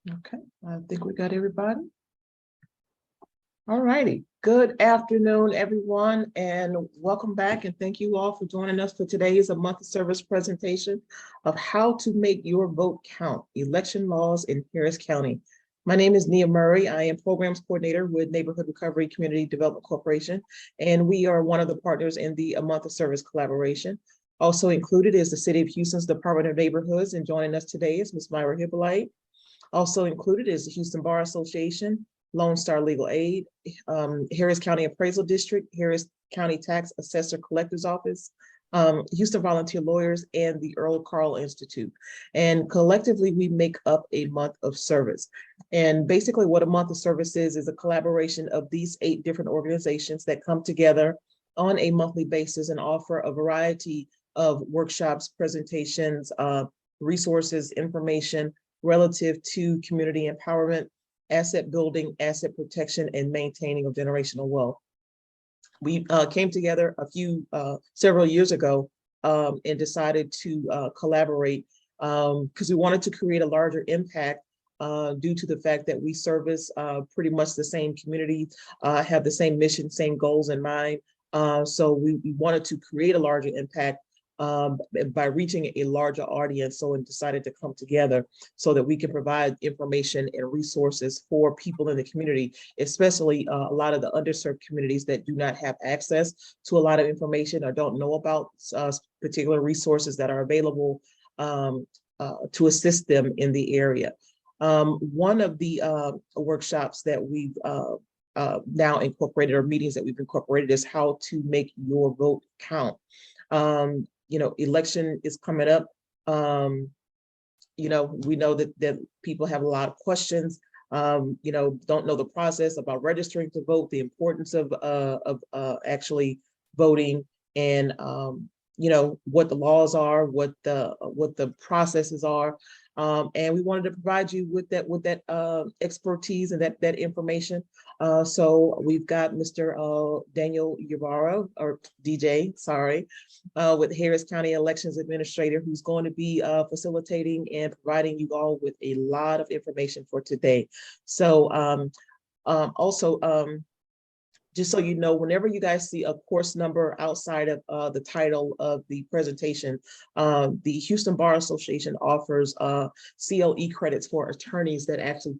Okay, I think we got everybody. All righty. Good afternoon, everyone, and welcome back. And thank you all for joining us for today's A Month of Service presentation of how to make your vote count, election laws in Harris County. My name is Nia Murray. I am Programs Coordinator with Neighborhood Recovery Community Development Corporation, and we are one of the partners in the A Month of Service collaboration. Also included is the City of Houston's Department of Neighborhoods, and joining us today is Ms. Myra Hippolyte. Also included is the Houston Bar Association, Lone Star Legal Aid, Harris County Appraisal District, Harris County Tax Assessor Collector's Office, Houston Volunteer Lawyers, and the Earl Carl Institute. And collectively, we make up a month of service. And basically what a month of service is a collaboration of these 8 different organizations that come together on a monthly basis and offer a variety of workshops, presentations, resources, information relative to community empowerment, asset building, asset protection, and maintaining of generational wealth. We came together several years ago and decided to collaborate because we wanted to create a larger impact due to the fact that we service pretty much the same community, have the same mission, same goals in mind. So we wanted to create a larger impact by reaching a larger audience, so we decided to come together so that we can provide information and resources for people in the community, especially a lot of the underserved communities that do not have access to a lot of information or don't know about particular resources that are available to assist them in the area. One of the workshops that we've now incorporated, or meetings that we've incorporated, is how to make your vote count. Election is coming up. We know that people have a lot of questions, don't know the process about registering to vote, the importance of actually voting, and what the laws are, what the processes are. And we wanted to provide you with that expertise and that information. So we've got Mr. Daniel Ybarra, or DJ, sorry, with Harris County Elections Administrator, who's going to be facilitating and providing you all with a lot of information for today. So also, just so you know, whenever you guys see a course number outside of the title of the presentation, the Houston Bar Association offers CLE credits for attorneys that actually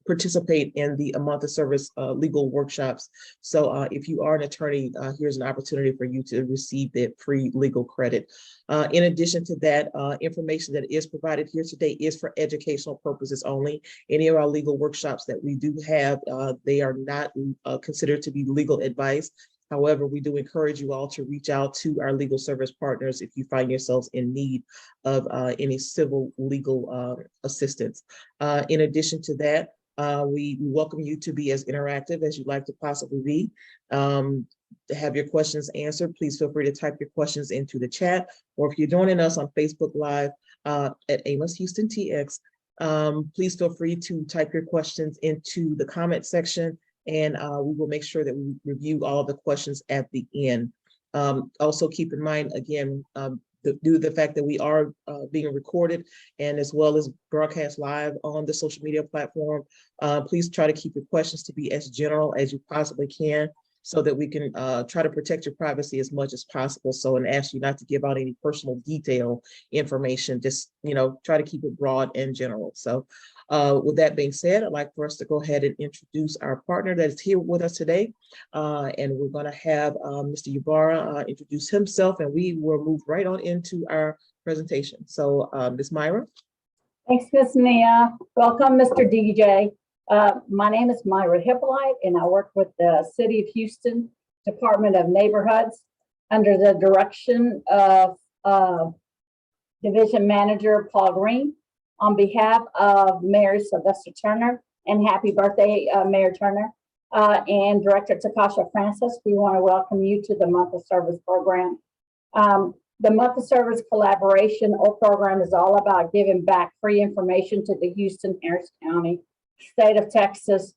participate in the A Month of Service legal workshops. So if you are an attorney, here's an opportunity for you to receive that free legal credit. In addition to that, information that is provided here today is for educational purposes only. Any of our legal workshops that we do have, they are not considered to be legal advice. However, we do encourage you all to reach out to our legal service partners if you find yourselves in need of any civil legal assistance. In addition to that, we welcome you to be as interactive as you'd like to possibly be. To have your questions answered, please feel free to type your questions into the chat, or if you're joining us on Facebook Live at Amos Houston TX, please feel free to type your questions into the comment section, and we will make sure that we review all the questions at the end. Also keep in mind, again, due to the fact that we are being recorded and as well as broadcast live on the social media platform, please try to keep your questions to be as general as you possibly can, so that we can try to protect your privacy as much as possible. So, and ask you not to give out any personal detail information, just, try to keep it broad and general. So with that being said, I'd like for us to go ahead and introduce our partner that is here with us today. And we're gonna have Mr. Ybarra introduce himself, and we will move right on into our presentation. So Ms. Myra. Thanks, Ms. Nia. Welcome, Mr. DJ. My name is Myra Hippolyte, and I work with the City of Houston Department of Neighborhoods under the direction of Division Manager Paul Green, on behalf of Mayor Sylvester Turner, and happy birthday, Mayor Turner, and Director Takasha Francis. We want to welcome you to the Month of Service program. The Month of Service collaboration or program is all about giving back free information to the Houston, Harris County, state of Texas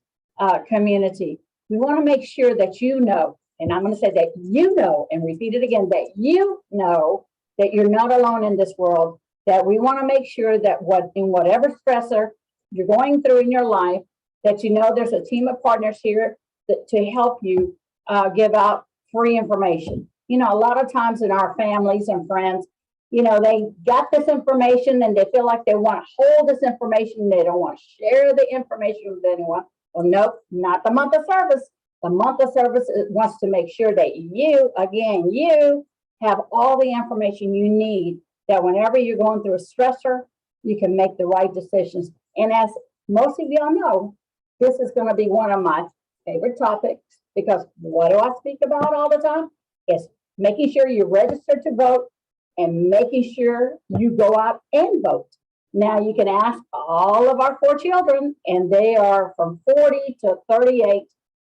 community. We want to make sure that you know, and I'm going to say that you know, and repeat it again, that you know that you're not alone in this world, that we want to make sure that in whatever stressor you're going through in your life, that you know there's a team of partners here to help you give out free information. You know, a lot of times in our families and friends, you know, they got this information and they feel like they want to hold this information. They don't want to share the information with anyone. Well, nope, not the month of service. The month of service wants to make sure that you have all the information you need, that whenever you're going through a stressor, you can make the right decisions. And as most of y'all know, this is going to be one of my favorite topics, because what do I speak about all the time? It's making sure you're registered to vote and making sure you go out and vote. Now you can ask all of our 4 children, and they are from 40 to 38.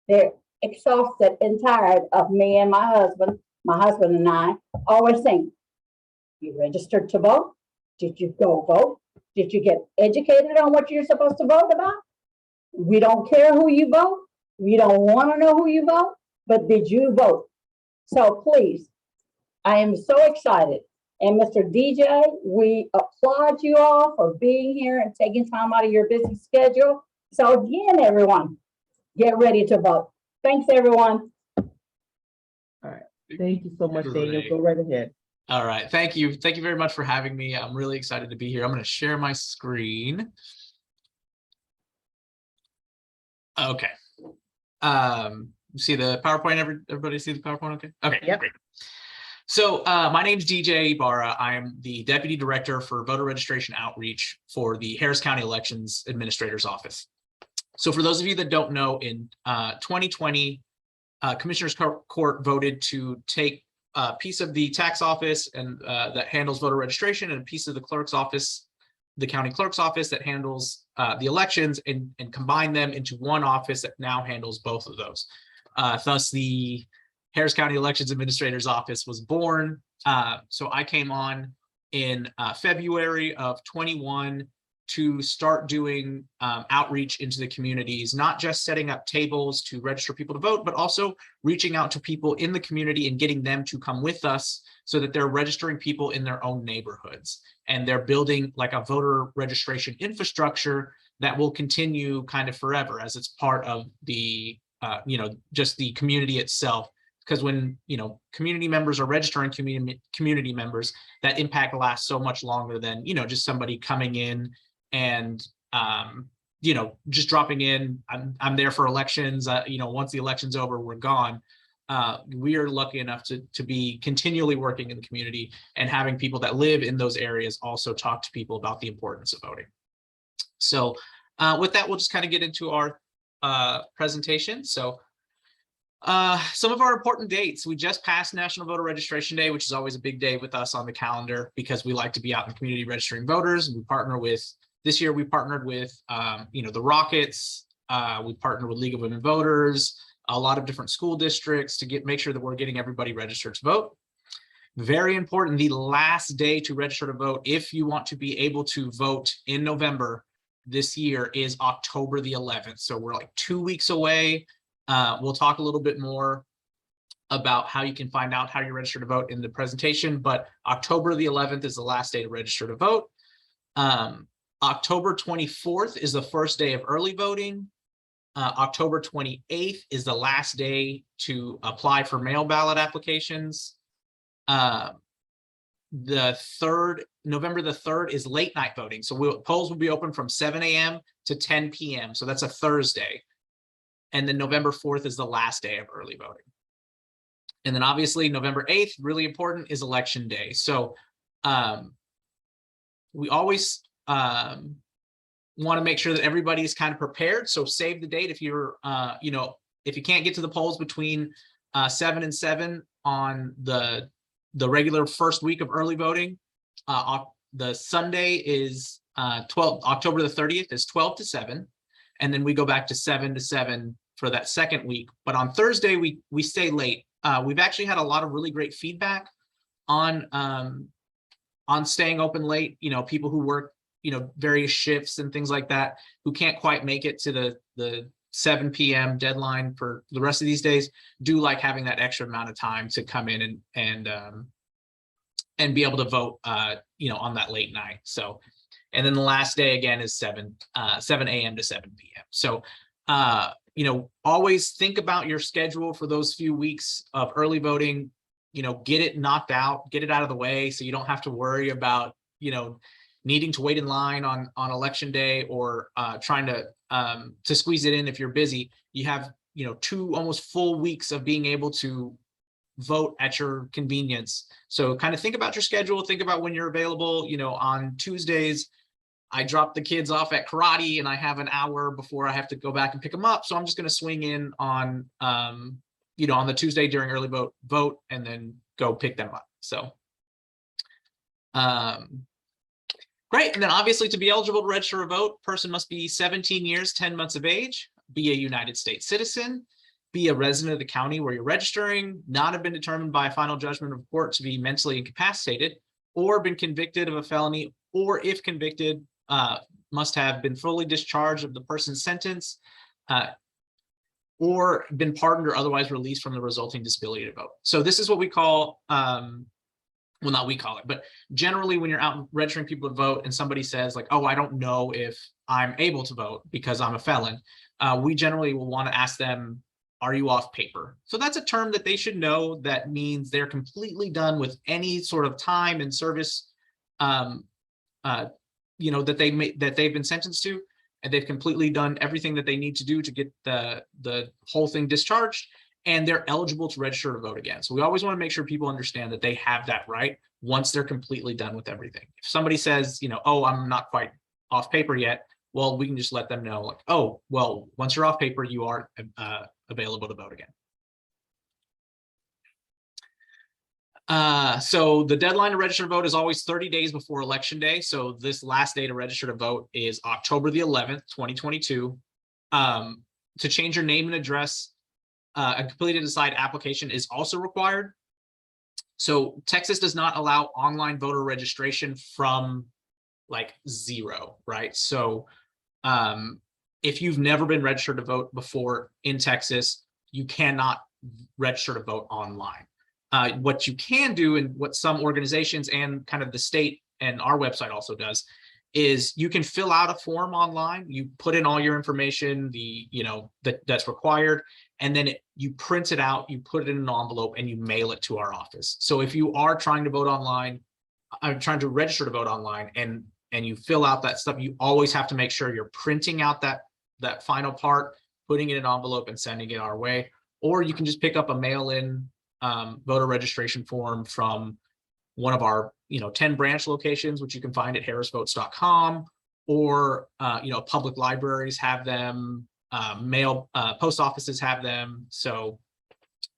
They're exhausted and tired of me and my husband and I always saying, you registered to vote? Did you go vote? Did you get educated on what you're supposed to vote about? We don't care who you vote. We don't want to know who you vote, but did you vote? So please, I am so excited. And Mr. DJ, we applaud you all for being here and taking time out of your busy schedule. So again, everyone, get ready to vote. Thanks, everyone. All right. Thank you so much, Daniel. Go right ahead. All right. Thank you. Thank you very much for having me. I'm really excited to be here. I'm going to share my screen. Okay. See the PowerPoint? Everybody see the PowerPoint? Okay. Okay. Yep. Great. So my name's DJ Ibarra. I am the Deputy Director for Voter Registration Outreach for the Harris County Elections Administrator's Office. So for those of you that don't know, in 2020, Commissioners Court voted to take a piece of the tax office and that handles voter registration, and a piece of the clerk's office, the county clerk's office that handles the elections, and combine them into one office that now handles both of those. Thus, the Harris County Elections Administrator's Office was born. So I came on in February of 21 to start doing outreach into the communities, not just setting up tables to register people to vote, but also reaching out to people in the community and getting them to come with us so that they're registering people in their own neighborhoods. And they're building like a voter registration infrastructure that will continue kind of forever, as it's part of the, just the community itself. Because when, community members are registering community members, that impact lasts so much longer than, just somebody coming in and, just dropping in, I'm there for elections, once the election's over, we're gone. We are lucky enough to be continually working in the community and having people that live in those areas also talk to people about the importance of voting. So with that, we'll just kind of get into our presentation. So some of our important dates: we just passed National Voter Registration Day, which is always a big day with us on the calendar because we like to be out in the community registering voters. We partner with, this year we partnered with, the Rockets, we partnered with League of Women Voters, a lot of different school districts to make sure that we're getting everybody registered to vote. Very important, the last day to register to vote, if you want to be able to vote in November this year, is October the 11th. So we're like 2 weeks away. We'll talk a little bit more about how you can find out how you register to vote in the presentation, but October the 11th is the last day to register to vote. October 24th is the first day of early voting. October 28th is the last day to apply for mail ballot applications. November the 3rd is late night voting. So polls will be open from 7 a.m. to 10 p.m. So that's a Thursday. And then November 4th is the last day of early voting. And then obviously November 8th, really important, is election day. So we always want to make sure that everybody's kind of prepared. So save the date if you're, if you can't get to the polls between 7 and 7 on the regular first week of early voting. The Sunday is October the 30th is 12 to 7. And then we go back to 7 to 7 for that second week. But on Thursday, we stay late. We've actually had a lot of really great feedback on staying open late. People who work, various shifts and things like that, who can't quite make it to the 7 p.m. deadline for the rest of these days, do like having that extra amount of time to come in and be able to vote, on that late night. So And then the last day again is 7 a.m. to 7 p.m. So, always think about your schedule for those few weeks of early voting, get it knocked out, get it out of the way so you don't have to worry about, needing to wait in line on election day or trying to squeeze it in if you're busy. You have, 2 almost full weeks of being able to vote at your convenience. So kind of think about your schedule, think about when you're available. On Tuesdays, I drop the kids off at karate and I have an hour before I have to go back and pick them up. So I'm just going to swing in on, on the Tuesday during early vote and then go pick them up. So, great. And then obviously to be eligible to register a vote, person must be 17 years, 10 months of age, be a United States citizen, be a resident of the county where you're registering, not have been determined by a final judgment of court to be mentally incapacitated, or been convicted of a felony, or if convicted, must have been fully discharged of the person's sentence, or been pardoned or otherwise released from the resulting disability to vote. So this is what we call, well, not we call it, but generally when you're out registering people to vote and somebody says like, oh, I don't know if I'm able to vote because I'm a felon, we generally will want to ask them, are you off paper? So that's a term that they should know. That means they're completely done with any sort of time and service, that they've been sentenced to, and they've completely done everything that they need to do to get the whole thing discharged, and they're eligible to register to vote again. So we always want to make sure people understand that they have that right once they're completely done with everything. If somebody says, oh, I'm not quite off paper yet, well, we can just let them know like, oh, well, once you're off paper, you are available to vote again. So the deadline to register to vote is always 30 days before election day. So this last day to register to vote is October the 11th, 2022. To change your name and address, a completed decide application is also required. So Texas does not allow online voter registration from like zero, right? So if you've never been registered to vote before in Texas, you cannot register to vote online. What you can do, and what some organizations and kind of the state and our website also does, is you can fill out a form online. You put in all your information, that's required, and then you print it out, you put it in an envelope, and you mail it to our office. So if you are trying to vote online, I'm trying to register to vote online, and you fill out that stuff, you always have to make sure you're printing out that final part, putting it in an envelope and sending it our way. Or you can just pick up a mail-in voter registration form from one of our 10 branch locations, which you can find at harrisvotes.com, or public libraries have them, post offices have them. So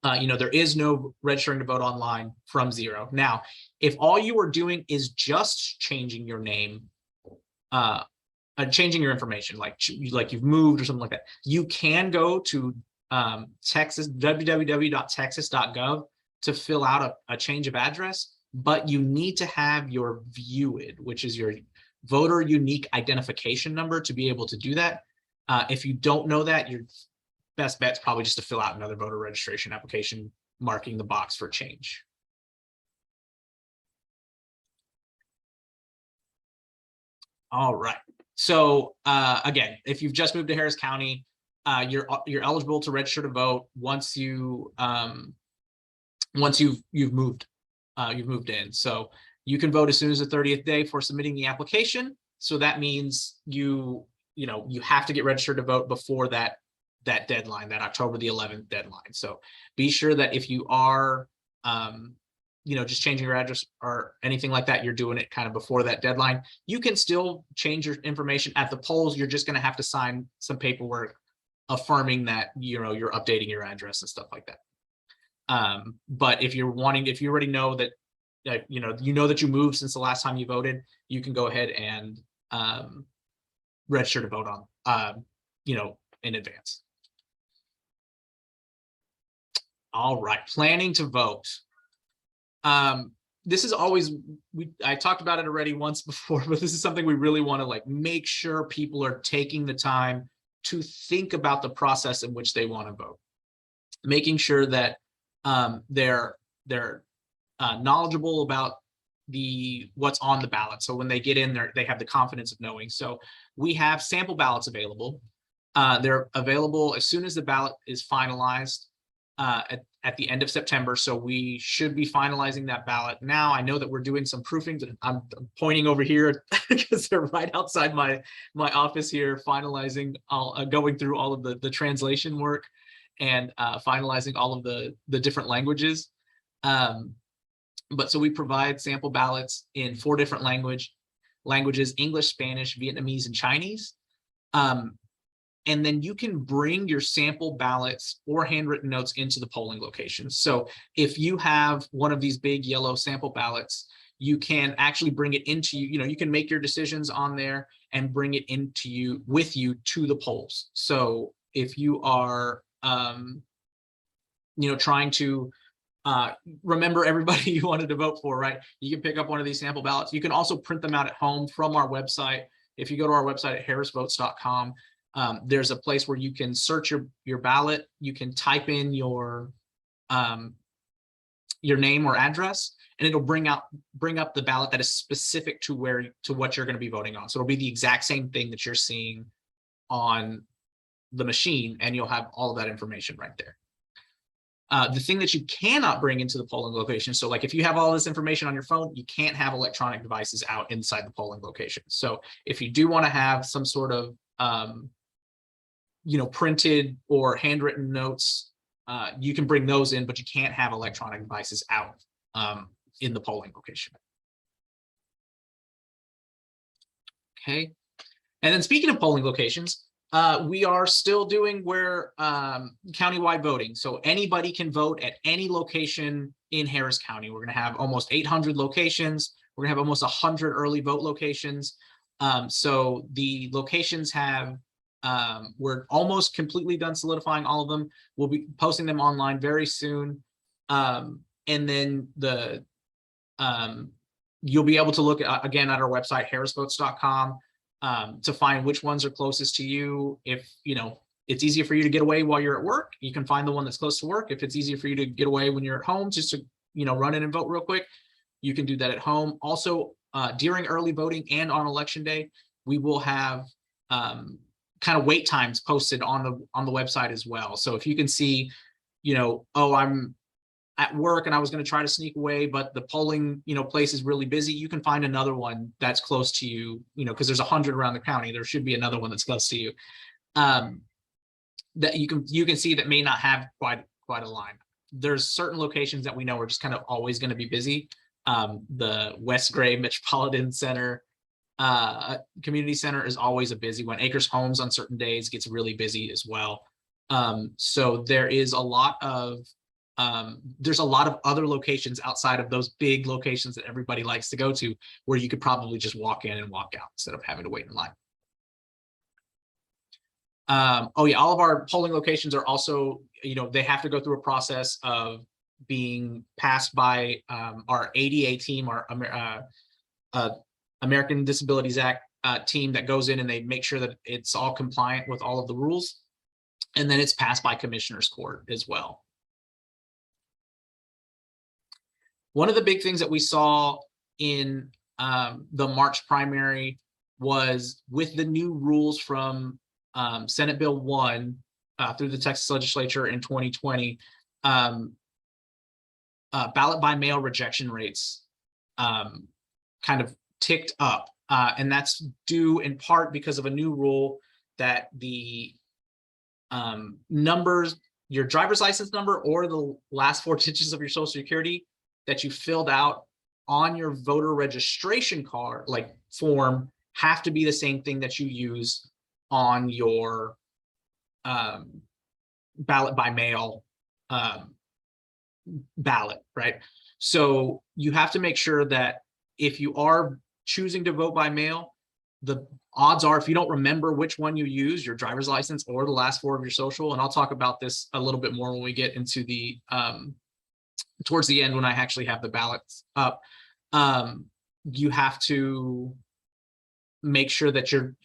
there is no registering to vote online from zero. Now, if all you are doing is just changing your name, changing your information, like you've moved or something like that, you can go to www.texas.gov to fill out a change of address, but you need to have your VUID, which is your voter unique identification number, to be able to do that. If you don't know that, your best bet is probably just to fill out another voter registration application, marking the box for change. All right. So again, if you've just moved to Harris County, you're eligible to register to vote once you've moved in. So you can vote as soon as the 30th day for submitting the application. So that means you have to get registered to vote before that deadline, that October the 11th deadline. So be sure that if you are just changing your address or anything like that, you're doing it kind of before that deadline. You can still change your information at the polls. You're just going to have to sign some paperwork affirming that you're updating your address and stuff like that. But if you already know that that you moved since the last time you voted, you can go ahead and register to vote on in advance. All right, planning to vote. This is always, I talked about it already once before, but this is something we really want to make sure people are taking the time to think about the process in which they want to vote, making sure that they're knowledgeable about what's on the ballot. So when they get in there, they have the confidence of knowing. So we have sample ballots available. They're available as soon as the ballot is finalized at the end of September. So we should be finalizing that ballot now. I know that we're doing some proofing. I'm pointing over here because they're right outside my office here, finalizing going through all of the translation work and finalizing all of the different languages. But so we provide sample ballots in 4 different languages: English, Spanish, Vietnamese, and Chinese. And then you can bring your sample ballots or handwritten notes into the polling locations. So if you have one of these big yellow sample ballots, you can actually bring it into you can make your decisions on there and bring it with you to the polls. So if you are trying to remember everybody you wanted to vote for, right? You can pick up one of these sample ballots. You can also print them out at home from our website. If you go to our website at harrisvotes.com, there's a place where you can search your ballot. You can type in your name or address, and it'll bring up the ballot that is specific to what you're going to be voting on. So it'll be the exact same thing that you're seeing on the machine, and you'll have all of that information right there. The thing that you cannot bring into the polling location, so like if you have all this information on your phone, you can't have electronic devices out inside the polling location. So if you do want to have some sort of printed or handwritten notes, you can bring those in, but you can't have electronic devices out in the polling location. Okay. And then speaking of polling locations, we are still doing countywide voting. So anybody can vote at any location in Harris County. We're going to have almost 800 locations. We're going to have almost 100 early vote locations. So the locations we're almost completely done solidifying all of them. We'll be posting them online very soon. And then you'll be able to look again at our website, harrisvotes.com, to find which ones are closest to you. If it's easier for you to get away while you're at work, you can find the one that's close to work. If it's easier for you to get away when you're at home, just to run in and vote real quick, you can do that at home. Also, during early voting and on election day, we will have kind of wait times posted on the website as well. So if you can see, oh, I'm at work and I was going to try to sneak away, but the polling, place is really busy, you can find another one that's close to you, because there's 100 around the county. There should be another one that's close to you that you can see that may not have quite a line. There's certain locations that we know are just kind of always going to be busy. The West Gray Metropolitan Center, Community Center is always a busy one. Acres Homes on certain days gets really busy as well. So there is there's a lot of other locations outside of those big locations that everybody likes to go to, where you could probably just walk in and walk out instead of having to wait in line. Oh yeah, all of our polling locations are also, they have to go through a process of being passed by our ADA team, our American Disabilities Act team that goes in and they make sure that it's all compliant with all of the rules. And then it's passed by Commissioner's Court as well. One of the big things that we saw in the March primary was with the new rules from Senate Bill 1 through the Texas legislature in 2020, ballot by mail rejection rates kind of ticked up. And that's due in part because of a new rule that the numbers, your driver's license number or the last 4 digits of your Social Security that you filled out on your voter registration card, form, have to be the same thing that you use on your ballot by mail ballot, right? So you have to make sure that if you are choosing to vote by mail, the odds are, if you don't remember which one you use, your driver's license or the last 4 of your social, and I'll talk about this a little bit more when we get into the towards the end when I actually have the ballots up, you have to make sure that you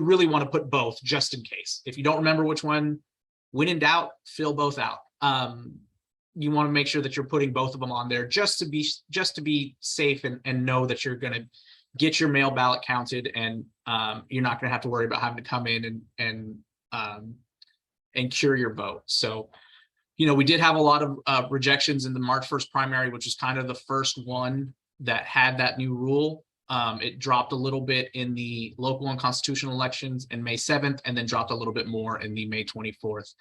really want to put both just in case. If you don't remember which one, when in doubt, fill both out. you want to make sure that you're putting both of them on there just to be safe and know that you're going to get your mail ballot counted, and you're not going to have to worry about having to come in and cure your vote. So, you know, we did have a lot of rejections in the March 1st primary, which was kind of the first one that had that new rule. It dropped a little bit in the local and constitutional elections in May 7th, and then dropped a little bit more in the May 24th.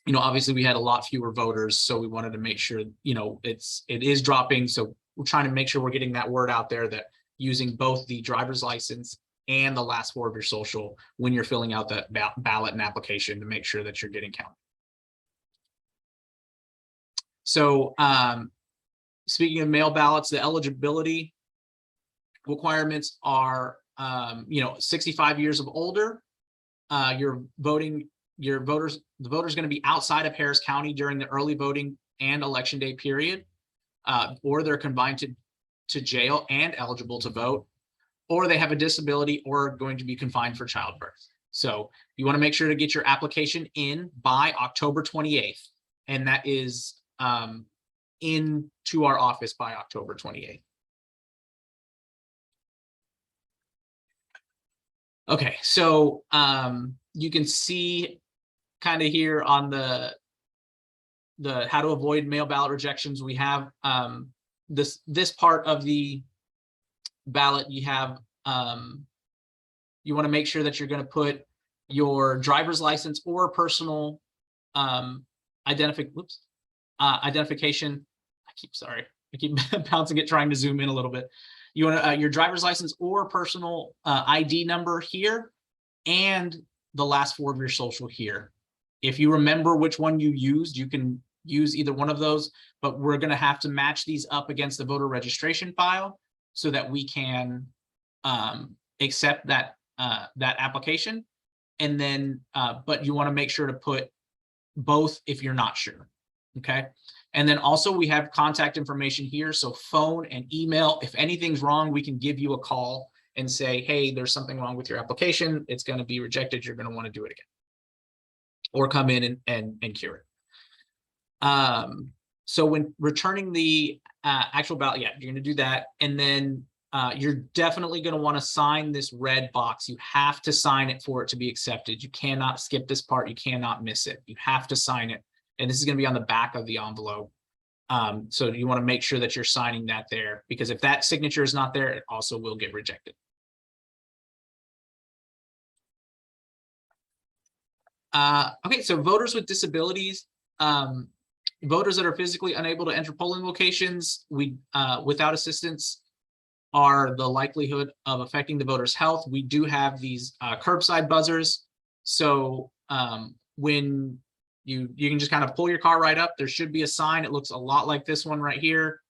You know, obviously we had a lot fewer voters, so we wanted to make sure, you know, it is dropping. So we're trying to make sure we're getting that word out there that using both the driver's license and the last four of your social when you're filling out that ballot and application to make sure that you're getting counted. So speaking of mail ballots, the eligibility requirements are, you know, 65 years of older. The voter's going to be outside of Harris County during the early voting and election day period, or they're confined to jail and eligible to vote, or they have a disability or are going to be confined for childbirth. So you want to make sure to get your application in by October 28th, and that is into our office by October 28th. Okay, so you can see kind of here on the how to avoid mail ballot rejections, we have this part of the ballot. You have you want to make sure that you're going to put your driver's license or personal identification. I keep bouncing it, trying to zoom in a little bit. You want your driver's license or personal ID number here, and the last four of your social here. If you remember which one you used, you can use either one of those, but we're going to have to match these up against the voter registration file so that we can accept that that application. And then, but you want to make sure to put both if you're not sure. Okay. And then also we have contact information here. So phone and email. If anything's wrong, we can give you a call and say, hey, there's something wrong with your application. It's going to be rejected. You're going to want to do it again. Or come in and cure it. So when returning the actual ballot, yeah, you're going to do that. And then you're definitely going to want to sign this red box. You have to sign it for it to be accepted. You cannot skip this part. You cannot miss it. You have to sign it. And this is going to be on the back of the envelope. So you want to make sure that you're signing that there, because if that signature is not there, it also will get rejected. Okay, so voters with disabilities, voters that are physically unable to enter polling locations without assistance are the likelihood of affecting the voter's health. We do have these curbside buzzers. So when you can just kind of pull your car right up, there should be a sign. It looks a lot like this one right here.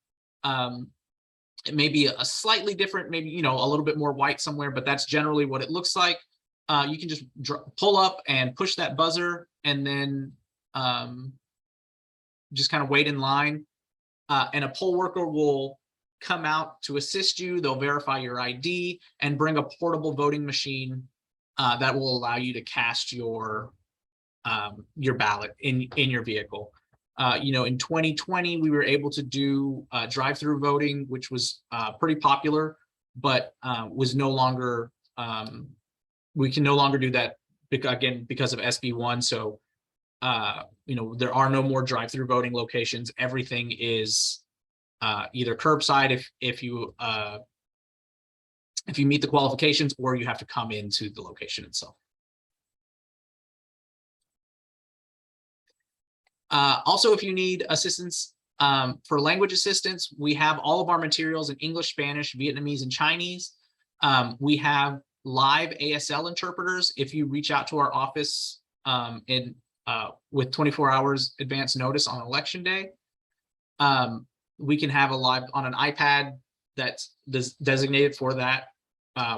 It may be a slightly different, maybe, you know, a little bit more white somewhere, but that's generally what it looks like. You can just pull up and push that buzzer, and then just kind of wait in line. And a poll worker will come out to assist you. They'll verify your ID and bring a portable voting machine that will allow you to cast your ballot in your vehicle. You know, in 2020, we were able to do drive-through voting, which was pretty popular, but was no longer, we can no longer do that again because of SB1. So, you know, there are no more drive-through voting locations. Everything is either curbside if you meet the qualifications, or you have to come into the location itself. Also, if you need assistance for language assistance, we have all of our materials in English, Spanish, Vietnamese, and Chinese. We have live ASL interpreters. If you reach out to our office with 24 hours advance notice on election day, we can have a live on an iPad that's designated for that.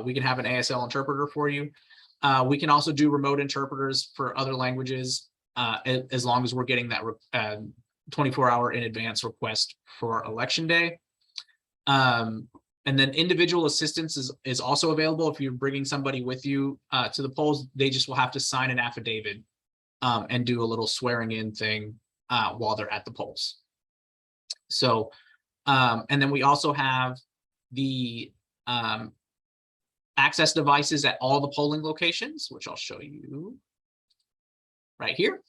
We can have an ASL interpreter for you. We can also do remote interpreters for other languages, as long as we're getting that 24-hour in advance request for election day. And then individual assistance is also available. If you're bringing somebody with you to the polls, they just will have to sign an affidavit and do a little swearing in thing while they're at the polls. So, and then we also have the access devices at all the polling locations, which I'll show you right here.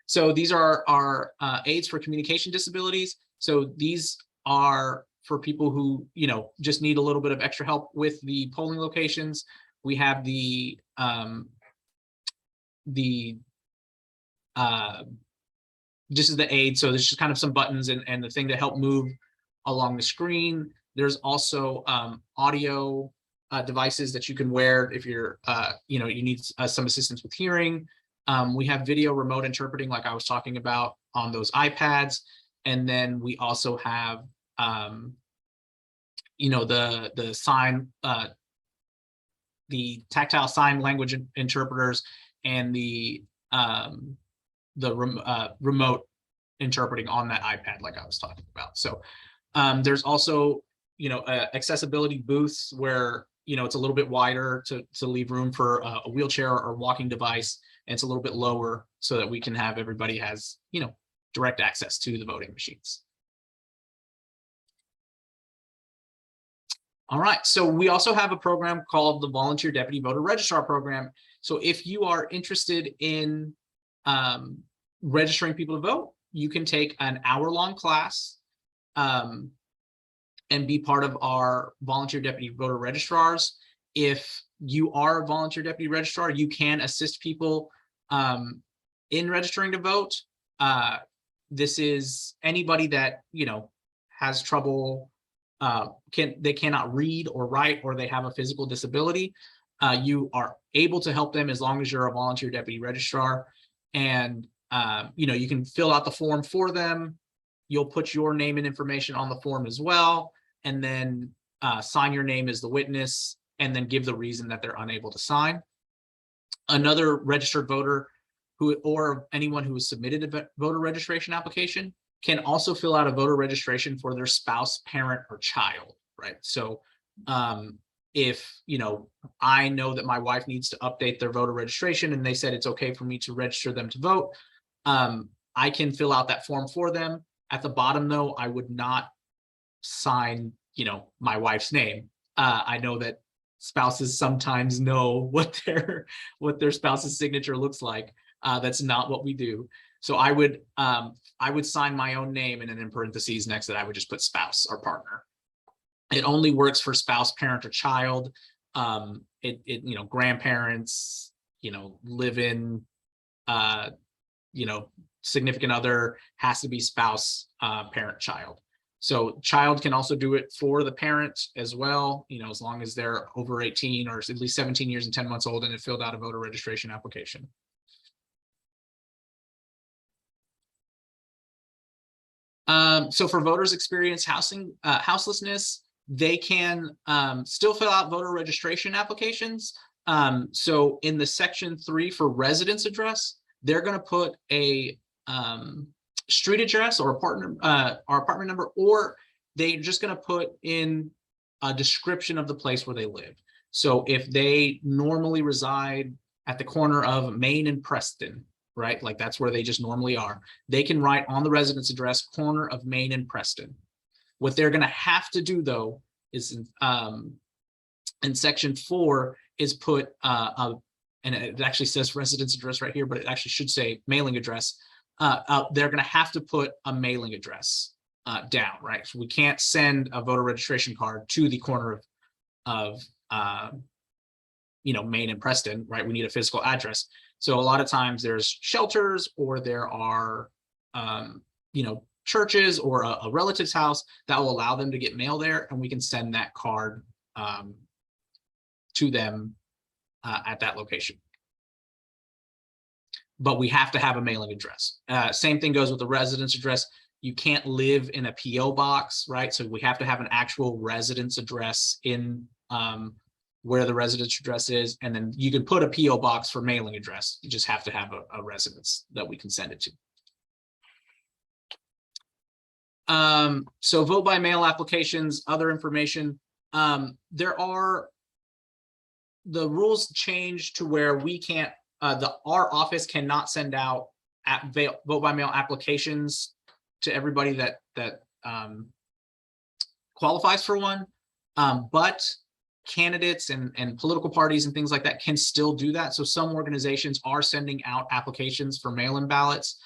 So these are our aids for communication disabilities. So these are for people who, you know, just need a little bit of extra help with the polling locations. We have this is the aid. So there's just kind of some buttons and the thing to help move along the screen. There's also audio devices that you can wear if you're, you know, you need some assistance with hearing. We have video remote interpreting, like I was talking about, on those iPads. And then we also have, you know, the sign, the tactile sign language interpreters, and the remote interpreting on that iPad, like I was talking about. So there's also, you know, accessibility booths where, you know, it's a little bit wider to leave room for a wheelchair or walking device, and it's a little bit lower so that we can have everybody has, you know, direct access to the voting machines. All right, so we also have a program called the Volunteer Deputy Voter Registrar Program. So if you are interested in registering people to vote, you can take an hour-long class and be part of our Volunteer Deputy Voter Registrars. If you are a Volunteer Deputy Registrar, you can assist people in registering to vote. This is anybody that, you know, has trouble, they cannot read or write, or they have a physical disability. You are able to help them as long as you're a Volunteer Deputy Registrar. And you know, you can fill out the form for them. You'll put your name and information on the form as well, and then sign your name as the witness, and then give the reason that they're unable to sign. Another registered voter who, or anyone who has submitted a voter registration application, can also fill out a voter registration for their spouse, parent, or child, right? So if, you know, I know that my wife needs to update their voter registration and they said it's okay for me to register them to vote, I can fill out that form for them. At the bottom, though, I would not sign, you know, my wife's name. I know that spouses sometimes know what their spouse's signature looks like. That's not what we do. So I would sign my own name, and then in parentheses next to that, I would just put spouse or partner. It only works for spouse, parent, or child. You know, grandparents, you know, live-in, you know, significant other has to be spouse, parent, child. So child can also do it for the parent as well, you know, as long as they're over 18 or at least 17 years and 10 months old and have filled out a voter registration application. So for voters experience houselessness, they can still fill out voter registration applications. So in the section 3 for residence address, they're going to put a street address or apartment number, or they're just going to put in a description of the place where they live. So if they normally reside at the corner of Main and Preston, right? Like that's where they just normally are. They can write on the residence address, corner of Main and Preston. What they're going to have to do, though, is in section 4 is put and it actually says residence address right here, but it actually should say mailing address. They're going to have to put a mailing address down, right? So we can't send a voter registration card to the corner of you know, Main and Preston, right? We need a physical address. So a lot of times there's shelters, or there are, you know, churches or a relative's house that will allow them to get mail there, and we can send that card to them at that location. But we have to have a mailing address. Same thing goes with the residence address. You can't live in a PO box, right? So we have to have an actual residence address in where the residence address is, and then you can put a PO box for mailing address. You just have to have a residence that we can send it to. So vote by mail applications, other information. There are, the rules change to where we can't, our office cannot send out vote by mail applications to everybody that qualifies for one, but candidates and political parties and things like that can still do that. So some organizations are sending out applications for mail-in ballots.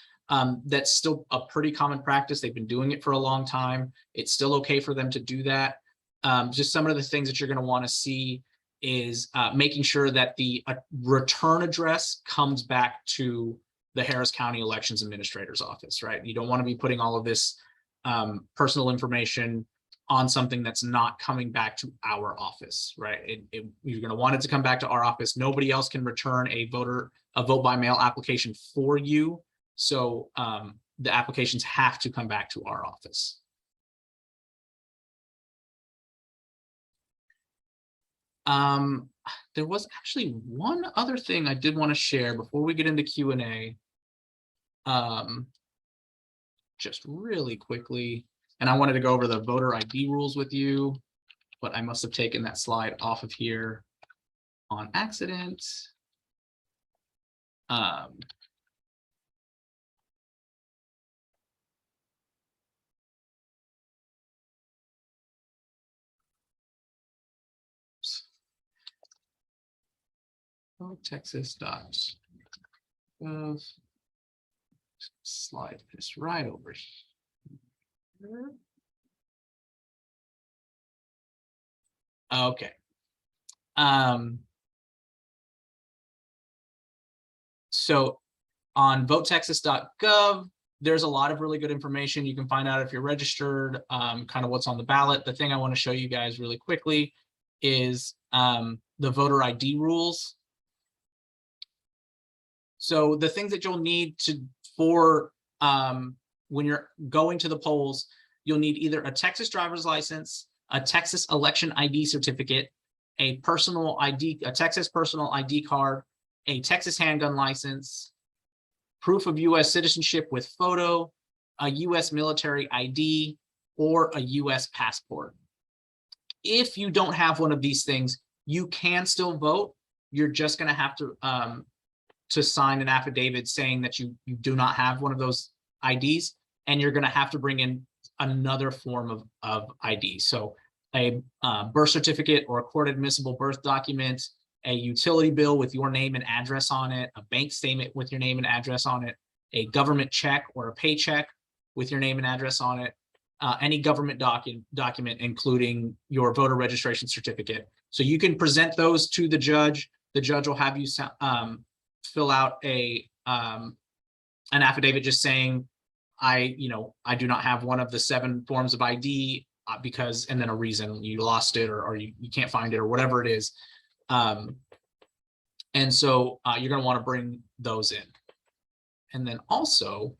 That's still a pretty common practice. They've been doing it for a long time. It's still okay for them to do that. Just some of the things that you're going to want to see is making sure that the return address comes back to the Harris County Elections Administrator's office, right? You don't want to be putting all of this personal information on something that's not coming back to our office, right? You're going to want it to come back to our office. Nobody else can return a vote by mail application for you. So the applications have to come back to our office. There was actually one other thing I did want to share before we get into Q&A. Just really quickly. And I wanted to go over the voter ID rules with you, but I must have taken that slide off of here on accident. Texas.gov. Slide this right over here. Okay. So on votetexas.gov, there's a lot of really good information. You can find out if you're registered, kind of what's on the ballot. The thing I want to show you guys really quickly is the voter ID rules. So the things that you'll need for when you're going to the polls, you'll need either a Texas driver's license, a Texas election ID certificate, a Texas personal ID card, a Texas handgun license, proof of U.S. citizenship with photo, a U.S. military ID, or a U.S. passport. If you don't have one of these things, you can still vote. You're just going to have to sign an affidavit saying that you do not have one of those IDs, and you're going to have to bring in another form of ID. So a birth certificate or a court admissible birth document, a utility bill with your name and address on it, a bank statement with your name and address on it, a government check or a paycheck with your name and address on it, any government document, including your voter registration certificate. So you can present those to the judge. The judge will have you fill out an affidavit just saying, I do not have one of the 7 forms of ID because, and then a reason you lost it or you can't find it or whatever it is. And so you're going to want to bring those in. And then also,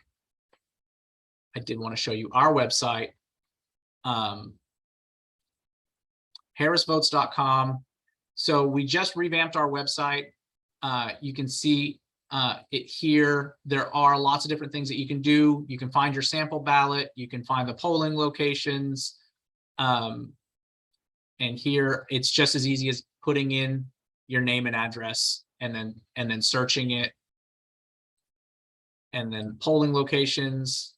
I did want to show you our website, harrisvotes.com. So we just revamped our website. You can see it here. There are lots of different things that you can do. You can find your sample ballot. You can find the polling locations. And here it's just as easy as putting in your name and address and then searching it. And then polling locations.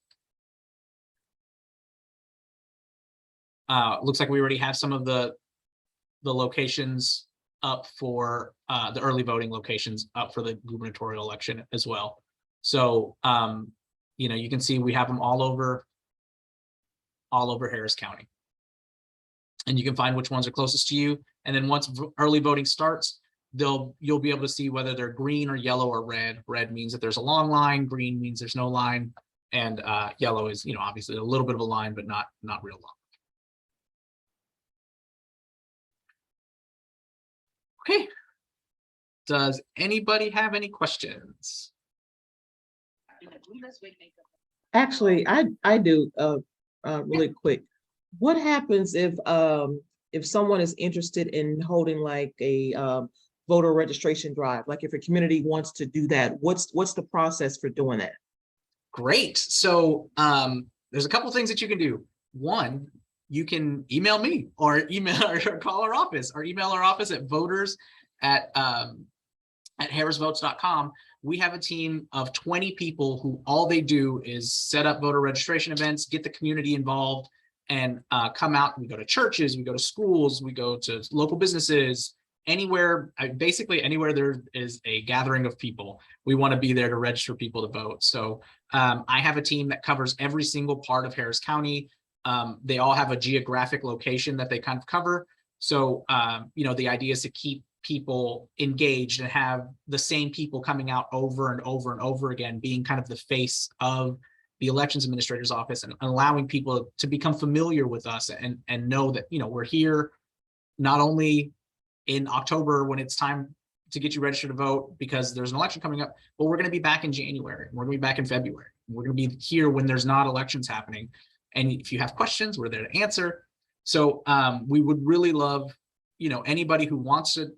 Looks like we already have some of the locations up for the early voting locations up for the gubernatorial election as well. So, you can see we have them all over Harris County. And you can find which ones are closest to you. And then once early voting starts, you'll be able to see whether they're green or yellow or red. Red means that there's a long line, green means there's no line, and yellow is, obviously a little bit of a line, but not real long. Okay. Does anybody have any questions? Actually, I do, really quick. What happens if someone is interested in holding like a voter registration drive? Like if a community wants to do that, what's the process for doing that? Great. So there's a couple things that you can do. One, you can email me or call our office or email our office at voters@harrisvotes.com. we have a team of 20 people who all they do is set up voter registration events, get the community involved, and come out. We go to churches, we go to schools, we go to local businesses, anywhere, basically anywhere there is a gathering of people. We want to be there to register people to vote. So I have a team that covers every single part of Harris County. They all have a geographic location that they kind of cover. So, you know, the idea is to keep people engaged and have the same people coming out over and over and over again, being kind of the face of the elections administrator's office and allowing people to become familiar with us and know that, you know, we're here not only in October when it's time to get you registered to vote because there's an election coming up, but we're going to be back in January. We're going to be back in February. We're going to be here when there's not elections happening. And if you have questions, we're there to answer. So we would really love, you know, anybody who wants to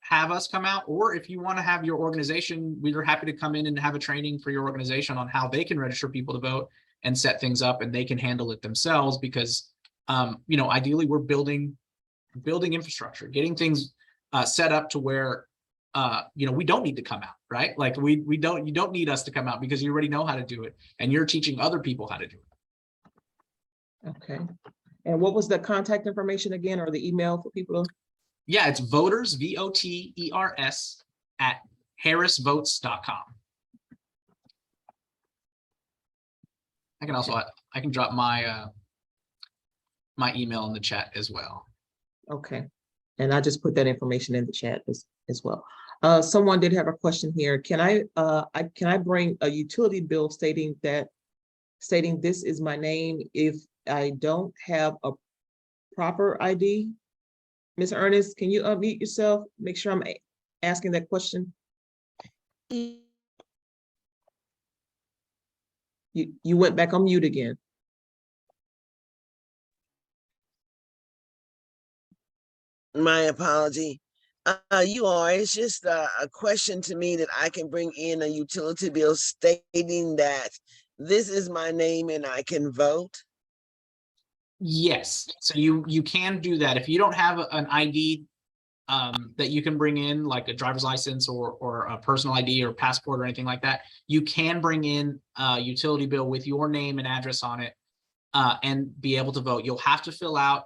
have us come out, or if you want to have your organization, we're happy to come in and have a training for your organization on how they can register people to vote and set things up, and they can handle it themselves because, you know, ideally we're building infrastructure, getting things set up to where, you know, we don't need to come out, right? Like you don't need us to come out because you already know how to do it and you're teaching other people how to do it. Okay. And what was the contact information again, or the email for people? Yeah, it's voters, VOTERS @harrisvotes.com. I can also, I can drop my my email in the chat as well. Okay. And I just put that information in the chat as well. Someone did have a question here. Can I bring a utility bill stating this is my name if I don't have a proper ID? Ms. Ernest, can you unmute yourself? Make sure I'm asking that question. You went back on mute again. My apology. You are, it's just a question to me that I can bring in a utility bill stating that this is my name and I can vote. Yes, so you can do that. If you don't have an ID that you can bring in, like a driver's license or a personal ID or passport or anything like that, you can bring in a utility bill with your name and address on it and be able to vote. You'll have to fill out,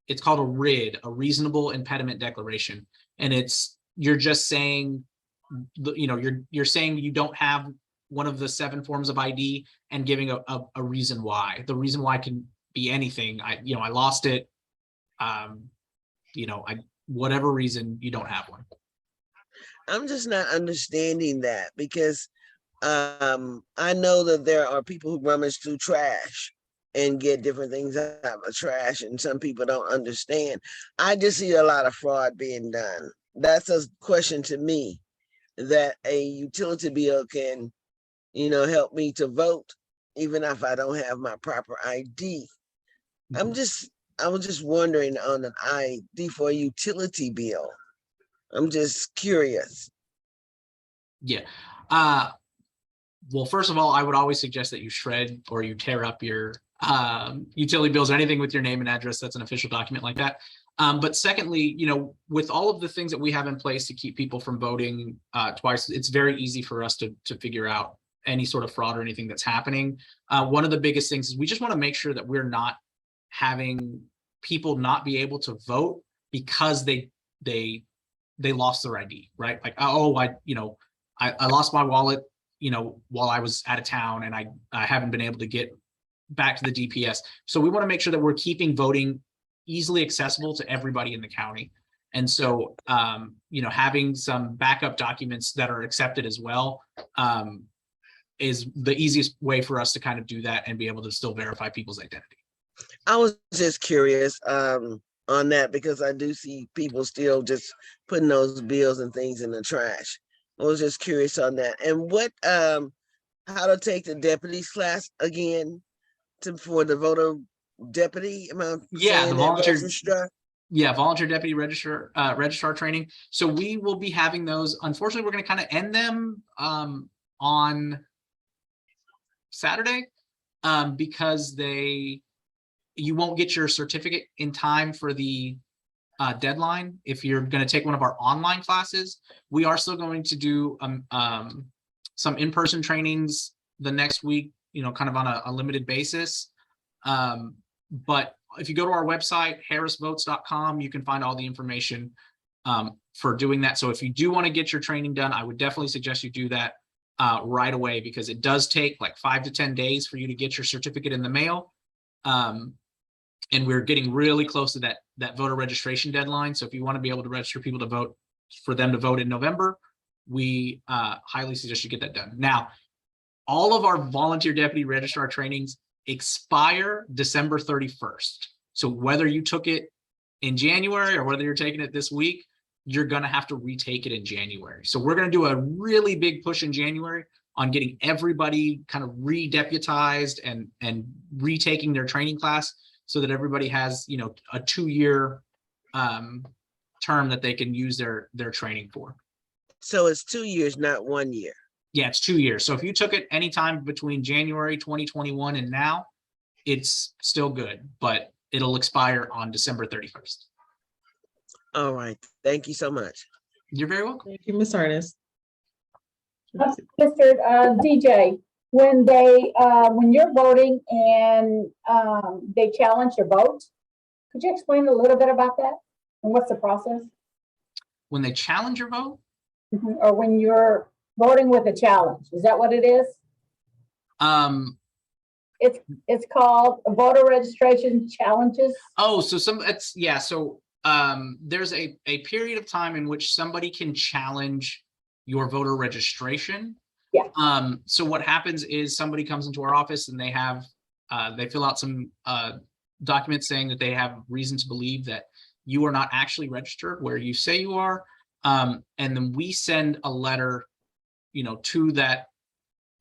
it's called a RID, a reasonable impediment declaration. And you're just saying, you know, you're saying you don't have one of the 7 forms of ID and giving a reason why. The reason why can be anything. I lost it. Whatever reason, you don't have one. I'm just not understanding that because I know that there are people who rummage through trash and get different things out of trash, and some people don't understand. I just see a lot of fraud being done. That's a question to me, that a utility bill can, help me to vote, even if I don't have my proper ID. I was just wondering on an ID for a utility bill. I'm just curious. Yeah. Well, first of all, I would always suggest that you shred or you tear up your utility bills or anything with your name and address. That's an official document like that. But secondly, with all of the things that we have in place to keep people from voting twice, it's very easy for us to figure out any sort of fraud or anything that's happening. One of the biggest things is we just want to make sure that we're not having people not be able to vote because they lost their ID, right? Like, oh, I lost my wallet, while I was out of town, and I haven't been able to get back to the DPS. So we want to make sure that we're keeping voting easily accessible to everybody in the county. And so, having some backup documents that are accepted as well is the easiest way for us to kind of do that and be able to still verify people's identity. I was just curious on that because I do see people still just putting those bills and things in the trash. I was just curious on that. And what, how to take the deputies class again for the voter deputy? Yeah, the volunteer registrar? Yeah, volunteer deputy registrar training. So we will be having those. Unfortunately, we're going to kind of end them on Saturday because you won't get your certificate in time for the deadline if you're going to take one of our online classes. We are still going to do some in-person trainings the next week, kind of on a limited basis. But if you go to our website, harrisvotes.com, you can find all the information for doing that. So if you do want to get your training done, I would definitely suggest you do that right away, because it does take like 5 to 10 days for you to get your certificate in the mail. And we're getting really close to that voter registration deadline. So if you want to be able to register people to vote, for them to vote in November, we highly suggest you get that done. Now, all of our volunteer deputy registrar trainings expire December 31st. So whether you took it in January or whether you're taking it this week, you're going to have to retake it in January. So we're going to do a really big push in January on getting everybody kind of re-deputized and retaking their training class, so that everybody has, a 2-year term that they can use their training for. So it's 2 years, not 1 year. Yeah, it's 2 years. So if you took it anytime between January 2021 and now, it's still good, but it'll expire on December 31st. All right. Thank you so much. You're very welcome. Thank you, Ms. Ernest. Mr. DJ, when you're voting and they challenge your vote, could you explain a little bit about that and what's the process? When they challenge your vote? Or when you're voting with a challenge, is that what it is? It's called voter registration challenges. Oh, so there's a period of time in which somebody can challenge your voter registration. Yeah. So what happens is somebody comes into our office and they fill out some documents saying that they have reason to believe that you are not actually registered where you say you are. And then we send a letter, to that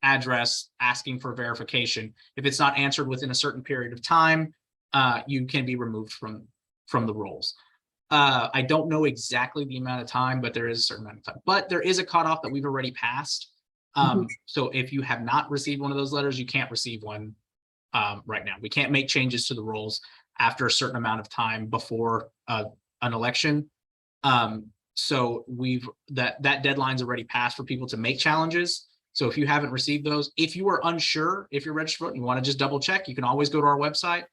address asking for verification. If it's not answered within a certain period of time, you can be removed from the rolls. I don't know exactly the amount of time, but there is a certain amount of time. But there is a cutoff that we've already passed. So if you have not received one of those letters, you can't receive one right now. We can't make changes to the rolls after a certain amount of time before an election. So that deadline's already passed for people to make challenges. So if you haven't received those, if you are unsure if you're registered and you want to just double check, you can always go to our website,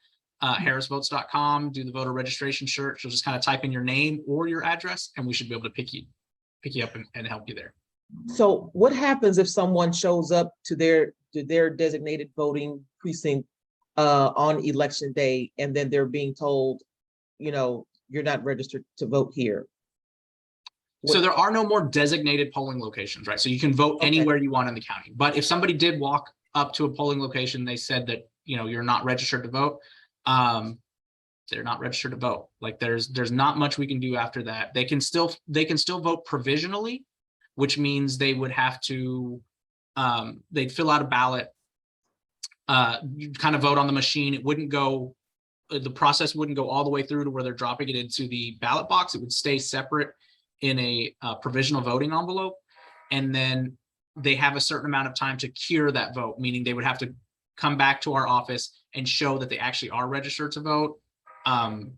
harrisvotes.com, do the voter registration search. You'll just kind of type in your name or your address, and we should be able to pick you up and help you there. So what happens if someone shows up to their designated voting precinct on election day, and then they're being told, you're not registered to vote here? So there are no more designated polling locations, right? So you can vote anywhere you want in the county. But if somebody did walk up to a polling location, they said that, you're not registered to vote, they're not registered to vote. Like there's not much we can do after that. They can still vote provisionally, which means they would have to, they'd fill out a ballot, kind of vote on the machine. It wouldn't go, the process wouldn't go all the way through to where they're dropping it into the ballot box. It would stay separate in a provisional voting envelope. And then they have a certain amount of time to cure that vote, meaning they would have to come back to our office and show that they actually are registered to vote. And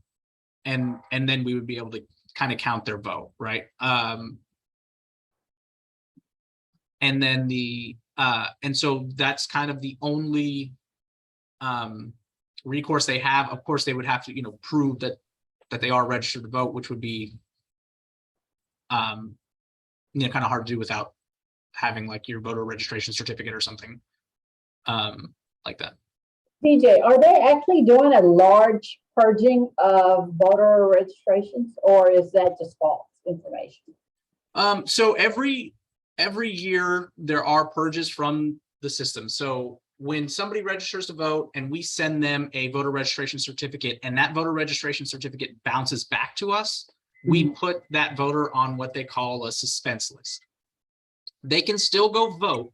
then we would be able to kind of count their vote, right? And then and so that's kind of the only recourse they have. Of course, they would have to, prove that they are registered to vote, which would be, kind of hard to do without having like your voter registration certificate or something like that. DJ, are they actually doing a large purging of voter registrations, or is that just false information? So every year there are purges from the system. So when somebody registers to vote and we send them a voter registration certificate, and that voter registration certificate bounces back to us, we put that voter on what they call a suspense list. They can still go vote,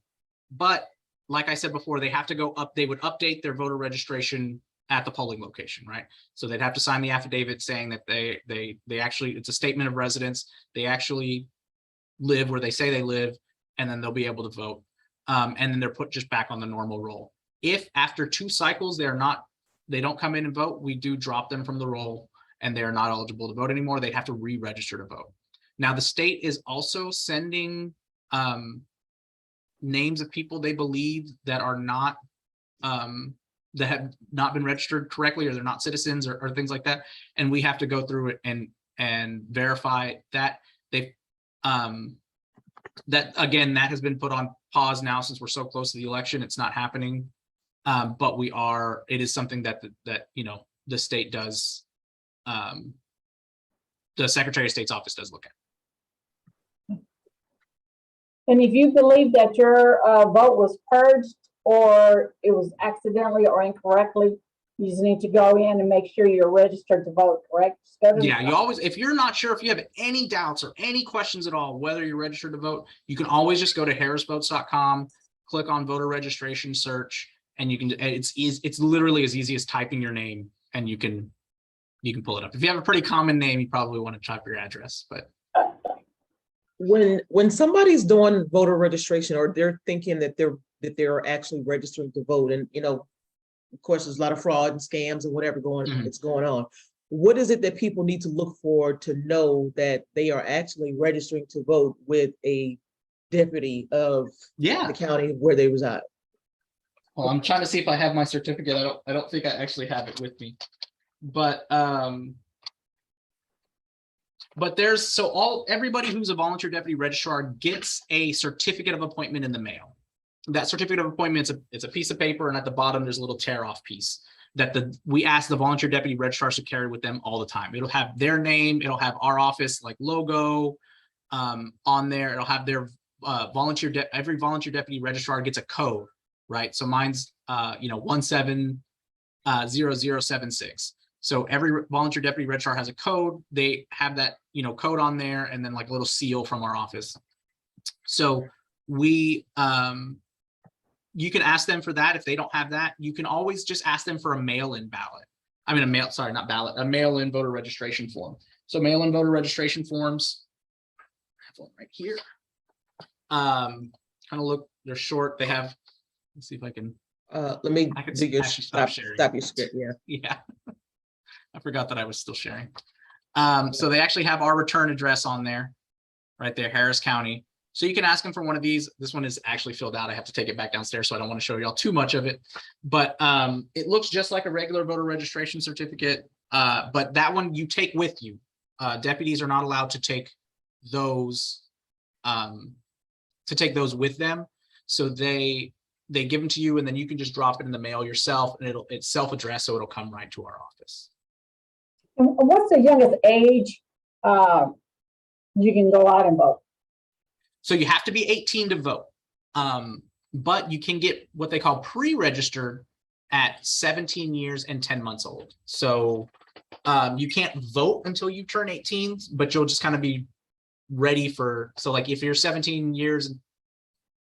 but like I said before, they have to go up, they would update their voter registration at the polling location, right? So they'd have to sign the affidavit saying that they actually, it's a statement of residence. They actually live where they say they live, and then they'll be able to vote. And then they're put just back on the normal roll. If after 2 cycles they don't come in and vote, we do drop them from the roll, and they're not eligible to vote anymore, they have to re-register to vote. Now, the state is also sending names of people they believe that are not that have not been registered correctly, or they're not citizens, or things like that, and we have to go through it and verify that they've that again, that has been put on pause now since we're so close to the election. It's not happening, but it is something that the state does, the Secretary of State's office does look at. And if you believe that your vote was purged or it was accidentally or incorrectly, you just need to go in and make sure you're registered to vote, correct? Yeah, you always, if you're not sure, if you have any doubts or any questions at all, whether you're registered to vote, you can always just go to harrisvotes.com, click on voter registration search, and you can, it's literally as easy as typing your name, and you can pull it up. If you have a pretty common name, you probably want to type your address, but. When somebody's doing voter registration, or they're thinking that they're actually registering to vote, and of course there's a lot of fraud and scams and whatever that's going on, what is it that people need to look for to know that they are actually registering to vote with a deputy of the county where they reside? Well, I'm trying to see if I have my certificate. I don't think I actually have it with me, but there's, everybody who's a volunteer deputy registrar gets a certificate of appointment in the mail. That certificate of appointment, it's a piece of paper, and at the bottom there's a little tear off piece that we ask the volunteer deputy registrars to carry with them all the time. It'll have their name, it'll have our office logo on there. It'll have their every volunteer deputy registrar gets a code, right? So mine's 170076. So every volunteer deputy registrar has a code. They have that code on there, and then a little seal from our office. So you can ask them for that. If they don't have that, you can always just ask them for a mail-in ballot. I mean, a mail-in voter registration form. So mail-in voter registration forms, I have one right here. Kind of look, they're short. They have, let's see if I can. Let me do your stop your script. Yeah. I forgot that I was still sharing. So they actually have our return address on there, right there, Harris County. So you can ask them for one of these. This one is actually filled out. I have to take it back downstairs, so I don't want to show y'all too much of it. But it looks just like a regular voter registration certificate. But that one you take with you. Deputies are not allowed to take those with them. So they give them to you, and then you can just drop it in the mail yourself, and it's self-addressed, so it'll come right to our office. And what's the youngest age you can go out and vote? So you have to be 18 to vote, but you can get what they call pre-registered at 17 years and 10 months old. So you can't vote until you turn 18, but you'll just kind of be ready for, so if you're 17 years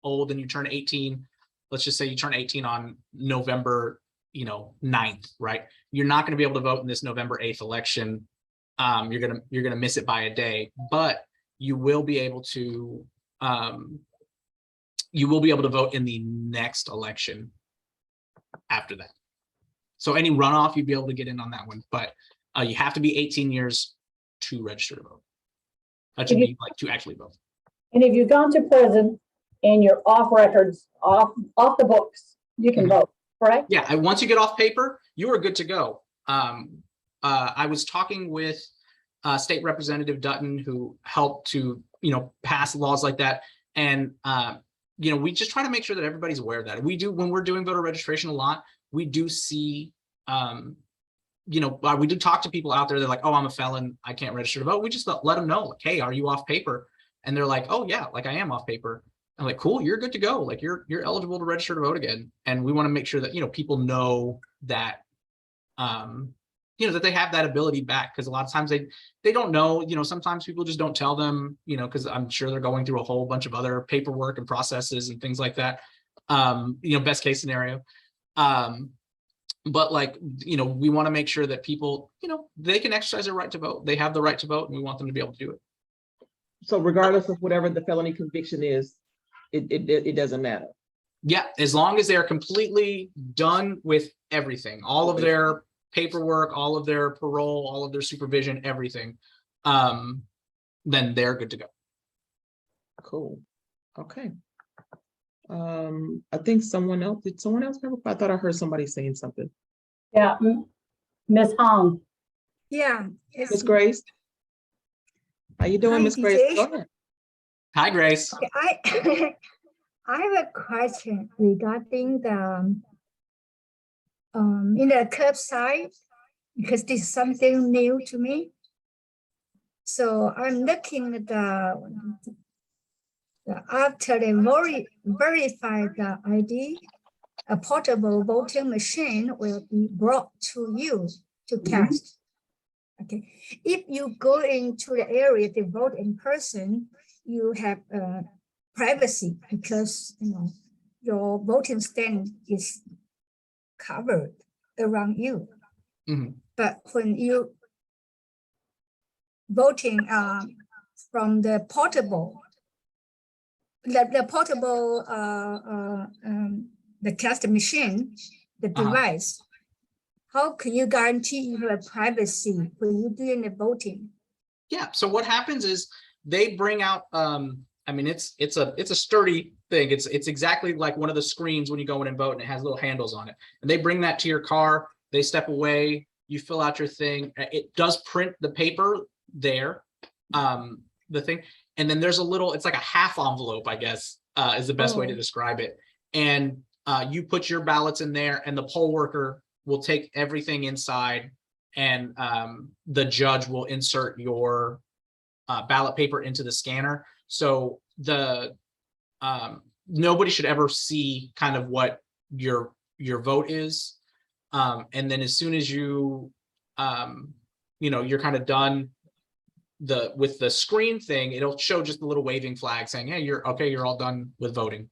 old and you turn 18, let's just say you turn 18 on November 9th, right? You're not going to be able to vote in this November 8th election. You're gonna miss it by a day, but you will be able to vote in the next election after that. So any runoff, you'd be able to get in on that one, but you have to be 18 years to register to vote. That should be to actually vote. And if you've gone to prison and you're off records, off the books, you can vote, correct? Yeah, and once you get off paper, you are good to go. I was talking with State Representative Dutton, who helped to pass laws like that, and we just try to make sure that everybody's aware of that. We do, when we're doing voter registration a lot, we do see we do talk to people out there. They're like, oh, I'm a felon, I can't register to vote. We just let them know, hey, are you off paper? And they're like, oh yeah, I am off paper. I'm like, cool, you're good to go. You're eligible to register to vote again. And we want to make sure that people know that that they have that ability back, because a lot of times they don't know. Sometimes people just don't tell them, because I'm sure they're going through a whole bunch of other paperwork and processes and things like that. Best case scenario. But we want to make sure that people, they can exercise their right to vote. They have the right to vote, and we want them to be able to do it. So regardless of whatever the felony conviction is, it doesn't matter. Yeah, as long as they're completely done with everything, all of their paperwork, all of their parole, all of their supervision, everything, then they're good to go. Cool. Okay. I think someone else, did someone else have, I thought I heard somebody saying something. Yeah, Ms. Hong. Yeah. Miss Grace? How you doing, Hi, Miss Grace? DJ. Go ahead. Hi, Grace. Okay, I have a question regarding the in the curbside, because this is something new to me. So I'm looking at after they verify the ID, a portable voting machine will be brought to you to cast. Okay, if you go into the area to vote in person, you have privacy because your voting stand is covered around you. Mhm. But when you voting from the portable, the portable the cast machine, the device, how can you guarantee you have privacy when you're doing the voting? Yeah. So what happens is they bring out, I mean, it's a sturdy thing. It's exactly like one of the screens when you go in and vote, and it has little handles on it. And they bring that to your car. They step away. You fill out your thing. It does print the paper there, the thing. And then there's a little, it's like a half envelope, I guess, is the best way to describe it. And you put your ballots in there, and the poll worker will take everything inside, and the judge will insert your ballot paper into the scanner. So the nobody should ever see kind of what your vote is. And then as soon as you you're kind of done with the screen thing, it'll show just a little waving flag saying, hey, you're okay, you're all done with voting.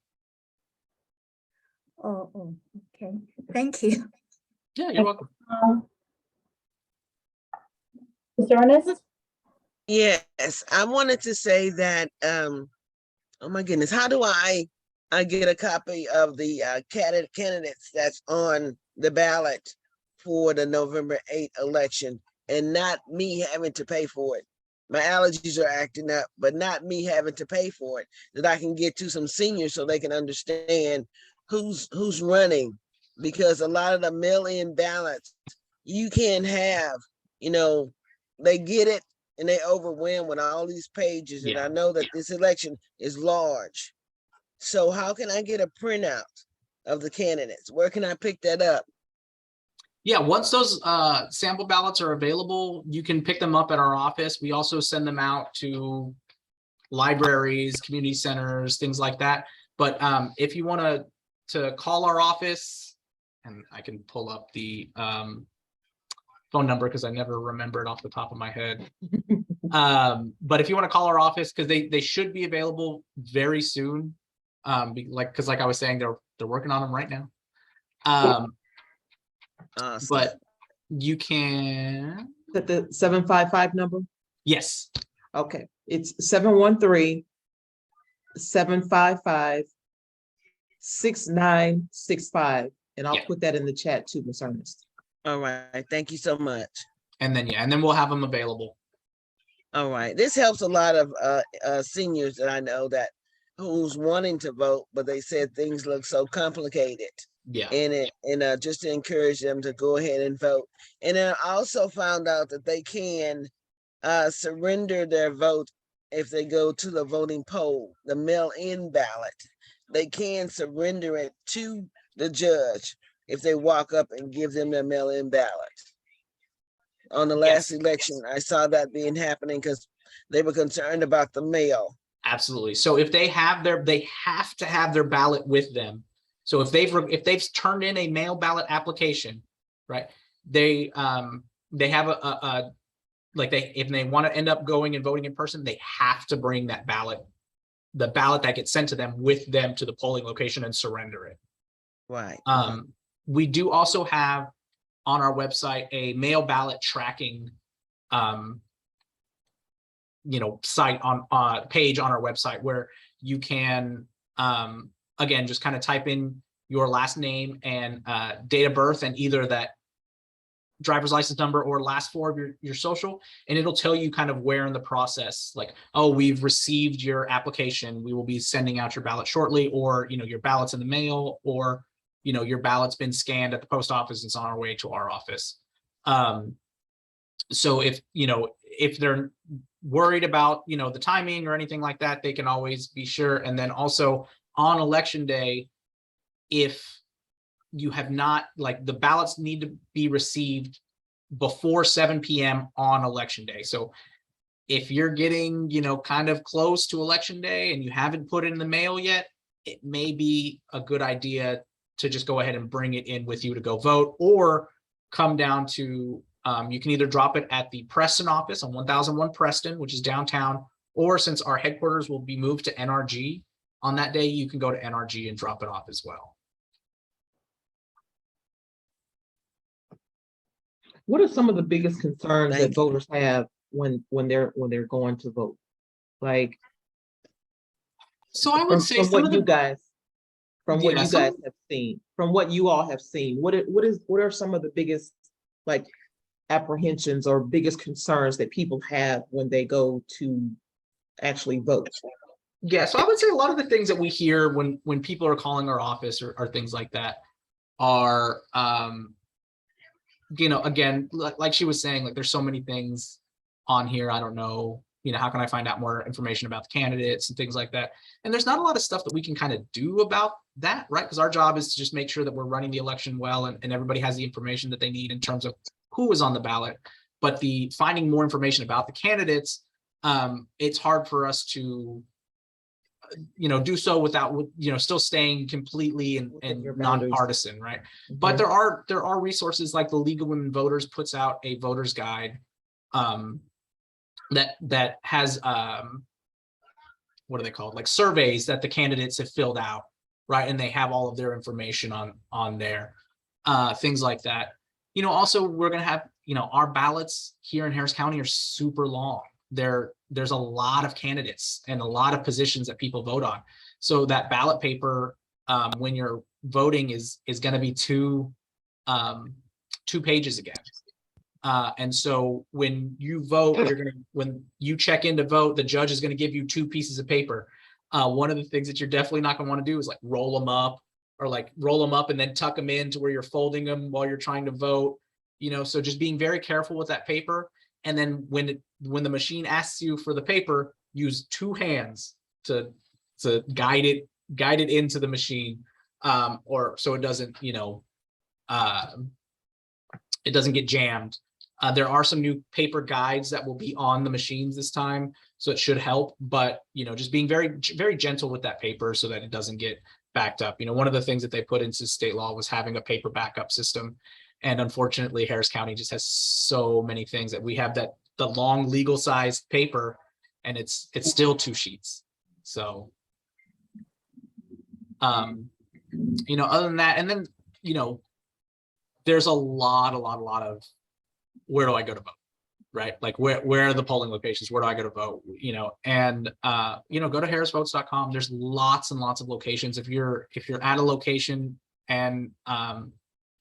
Oh, okay. Thank you. Yeah, you're welcome. Mr. Ernest? Yes, I wanted to say that, oh my goodness, how do I get a copy of the candidates that's on the ballot for the November 8th election, and not me having to pay for it? My allergies are acting up, but not me having to pay for it, that I can get to some seniors so they can understand who's running, because a lot of the mail-in ballots, you can't have, they get it and they overwhelm with all these pages. And Yeah. I know that this election is large. So how can I get a printout of the candidates? Where can I pick that up? Yeah, once those sample ballots are available, you can pick them up at our office. We also send them out to libraries, community centers, things like that. But if you want to call our office, and I can pull up the phone number because I never remember it off the top of my head. But if you want to call our office, because they should be available very soon. Because like I was saying, they're working on them right now. Awesome. But you can. Is that the 755 number? Yes. Okay, it's 713-755-6965. And I'll Yeah. put that in the chat too, Ms. Ernest. All right. Thank you so much. And then we'll have them available. All right. This helps a lot of seniors that I know that who's wanting to vote, but they said things look so complicated. Yeah. And just to encourage them to go ahead and vote. And then I also found out that they can surrender their vote if they go to the voting poll, the mail-in ballot. They can surrender it to the judge if they walk up and give them their mail-in ballot. On the last election, I saw that being happening because they were concerned about the mail. Absolutely. So if they have they have to have their ballot with them. So if they've turned in a mail ballot application, right? They have if they want to end up going and voting in person, they have to bring that ballot, the ballot that gets sent to them, with them to the polling location and surrender it. Right. We do also have on our website a mail ballot tracking site on page on our website where you can again just kind of type in your last name and date of birth, and either that driver's license number or last four of your social, and it'll tell you kind of where in the process, like, oh, we've received your application, we will be sending out your ballot shortly, or, you know, your ballot's in the mail, or, you know, your ballot's been scanned at the post office, it's on our way to our office. So if, you know, if they're worried about, you know, the timing or anything like that, they can always be sure. And then also on election day, if you have not, like, the ballots need to be received before 7 p.m. on election day. So if you're getting, you know, kind of close to election day and you haven't put it in the mail yet, it may be a good idea to just go ahead and bring it in with you to go vote, or come down to, you can either drop it at the Preston office on 1001 Preston, which is downtown, or since our headquarters will be moved to NRG on that day, you can go to NRG and drop it off as well. What are some of the biggest concerns Thank that you. voters have when they're going to vote? Like, So I would say from some what of you the, guys, from what Yeah, you some- guys have seen, from what you all have seen, what are some of the biggest, like, apprehensions or biggest concerns that people have when they go to actually vote? yeah, so I would say a lot of the things that we hear when people are calling our office or things like that are, you know, again, like she was saying, like, there's so many things on here. I don't know, you know, how can I find out more information about the candidates and things like that? And there's not a lot of stuff that we can kind of do about that, right? Because our job is to just make sure that we're running the election well, and everybody has the information that they need in terms of who is on the ballot. But the finding more information about the candidates, it's hard for us to, you know, do so without, you know, still staying completely and Within your boundaries. nonpartisan, right? But there are resources like the League of Women Voters puts out a voter's guide that has what are they called, like surveys that the candidates have filled out, right? And they have all of their information on there, things like that. You know, also we're gonna have, you know, our ballots here in Harris County are super long. There's a lot of candidates and a lot of positions that people vote on. So that ballot paper, when you're voting, is going to be two pages again. And so when you vote, when you check in to vote, the judge is going to give you 2 pieces of paper. One of the things that you're definitely not going to want to do is like roll them up, or like roll them up and then tuck them in to where you're folding them while you're trying to vote. You know, so just being very careful with that paper. And then when the machine asks you for the paper, use 2 hands to guide it into the machine, or so it doesn't, you know, it doesn't get jammed. There are some new paper guides that will be on the machines this time, so it should help. But, you know, just being very, very gentle with that paper so that it doesn't get backed up. You know, one of the things that they put into state law was having a paper backup system. And unfortunately, Harris County just has so many things that we have the long legal sized paper, and it's still 2 sheets. So, you know, other than that, and then, you know, there's a lot of where do I go to vote, right? Like where are the polling locations? Where do I go to vote? You know, and you know, go to harrisvotes.com. There's lots and lots of locations. If you're at a location and